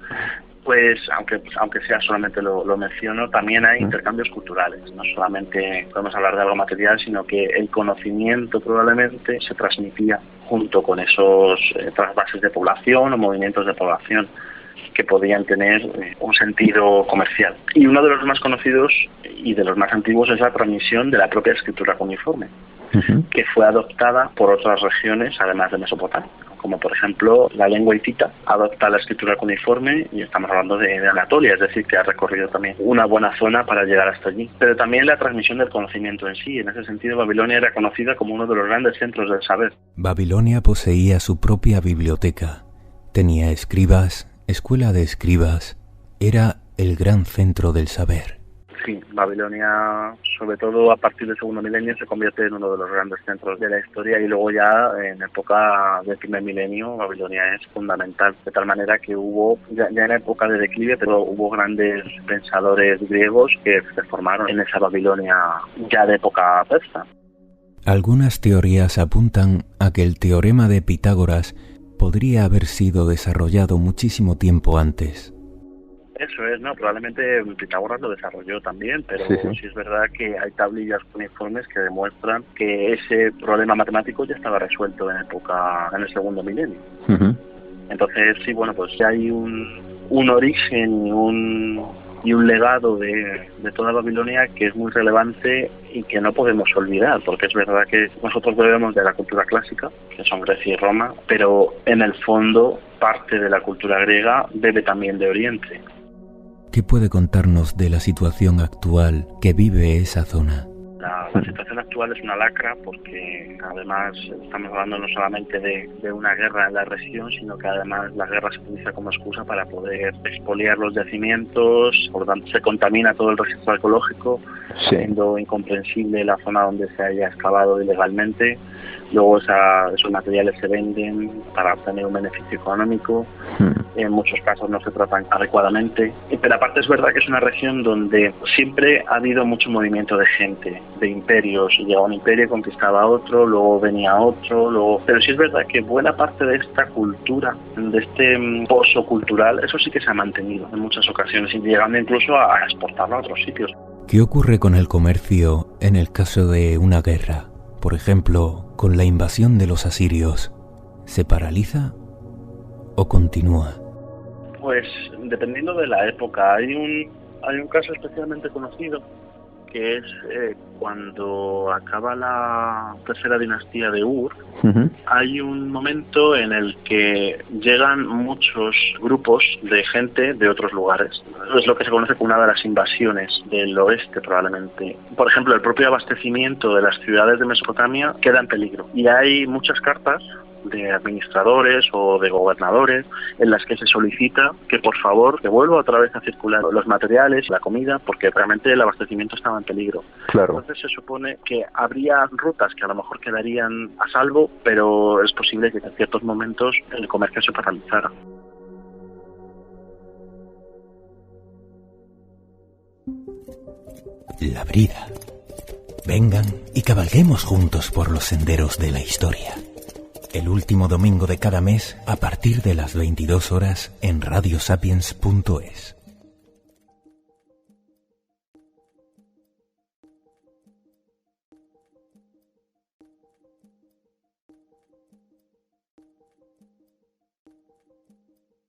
pues aunque sea solamente lo menciono, también hay intercambios culturales. No solamente podemos hablar de algo material, sino que el conocimiento probablemente se transmitía junto con esos trasvases de población o movimientos de población que podían tener un sentido comercial. Y uno de los más conocidos y de los más antiguos es la transmisión de la propia escritura cuneiforme, que fue adoptada por otras regiones, además de Mesopotamia, como por ejemplo la lengua hitita adopta la escritura cuneiforme y estamos hablando de Anatolia, es decir, que ha recorrido también una buena zona para llegar hasta allí. Pero también la transmisión del conocimiento en sí. En ese sentido, Babilonia era conocida como uno de los grandes centros del saber. Babilonia poseía su propia biblioteca, tenía escribas, escuela de escribas, era el gran centro del saber. Sí, Babilonia, sobre todo a partir del segundo milenio, se convierte en uno de los grandes centros de la historia y luego ya en época del primer milenio Babilonia es fundamental, de tal manera que hubo, ya en época de declive, pero hubo grandes pensadores griegos que se formaron en esa Babilonia ya de época persa. Algunas teorías apuntan a que el teorema de Pitágoras podría haber sido desarrollado muchísimo tiempo antes. Eso es, ¿no? Probablemente Pitágoras lo desarrolló también, pero sí es verdad que hay tablillas cuneiformes que demuestran que ese problema matemático ya estaba resuelto en el segundo milenio. Entonces, sí, bueno, pues ya hay un origen y un legado de toda Babilonia que es muy relevante y que no podemos olvidar, porque es verdad que nosotros bebemos de la cultura clásica, que son Grecia y Roma, pero en el fondo parte de la cultura griega bebe también de Oriente. ¿Qué puede contarnos de la situación actual que vive esa zona? La situación actual es una lacra porque además estamos hablando no solamente de una guerra en la región, sino que además la guerra se utiliza como excusa para poder expoliar los yacimientos, por lo tanto se contamina todo el registro ecológico, siendo incomprensible la zona donde se haya excavado ilegalmente. Luego esos materiales se venden para obtener un beneficio económico. En muchos casos no se tratan adecuadamente. Pero aparte es verdad que es una región donde siempre ha habido mucho movimiento de gente, de imperios. Llegaba un imperio, conquistaba a otro, luego venía otro. Pero sí es verdad que buena parte de esta cultura, de este pozo cultural, eso sí que se ha mantenido en muchas ocasiones, y llegando incluso a exportarlo a otros sitios. ¿Qué ocurre con el comercio en el caso de una guerra? Por ejemplo, con la invasión de los asirios, ¿se paraliza o continúa? Pues dependiendo de la época. Hay un caso especialmente conocido que es cuando acaba la tercera dinastía de Ur. Hay un momento en el que llegan muchos grupos de gente de otros lugares. Es lo que se conoce como una de las invasiones del oeste, probablemente. Por ejemplo, el propio abastecimiento de las ciudades de Mesopotamia queda en peligro. Y hay muchas cartas de administradores o de gobernadores en las que se solicita que por favor que vuelva otra vez a circular los materiales, la comida, porque realmente el abastecimiento estaba en peligro. Claro. Entonces se supone que habría rutas que a lo mejor quedarían a salvo, pero es posible que en ciertos momentos el comercio se paralizara. La brida. Vengan y cabalguemos juntos por los senderos de la historia. El último domingo de cada mes a partir de las 22 horas en radiosapiens.es.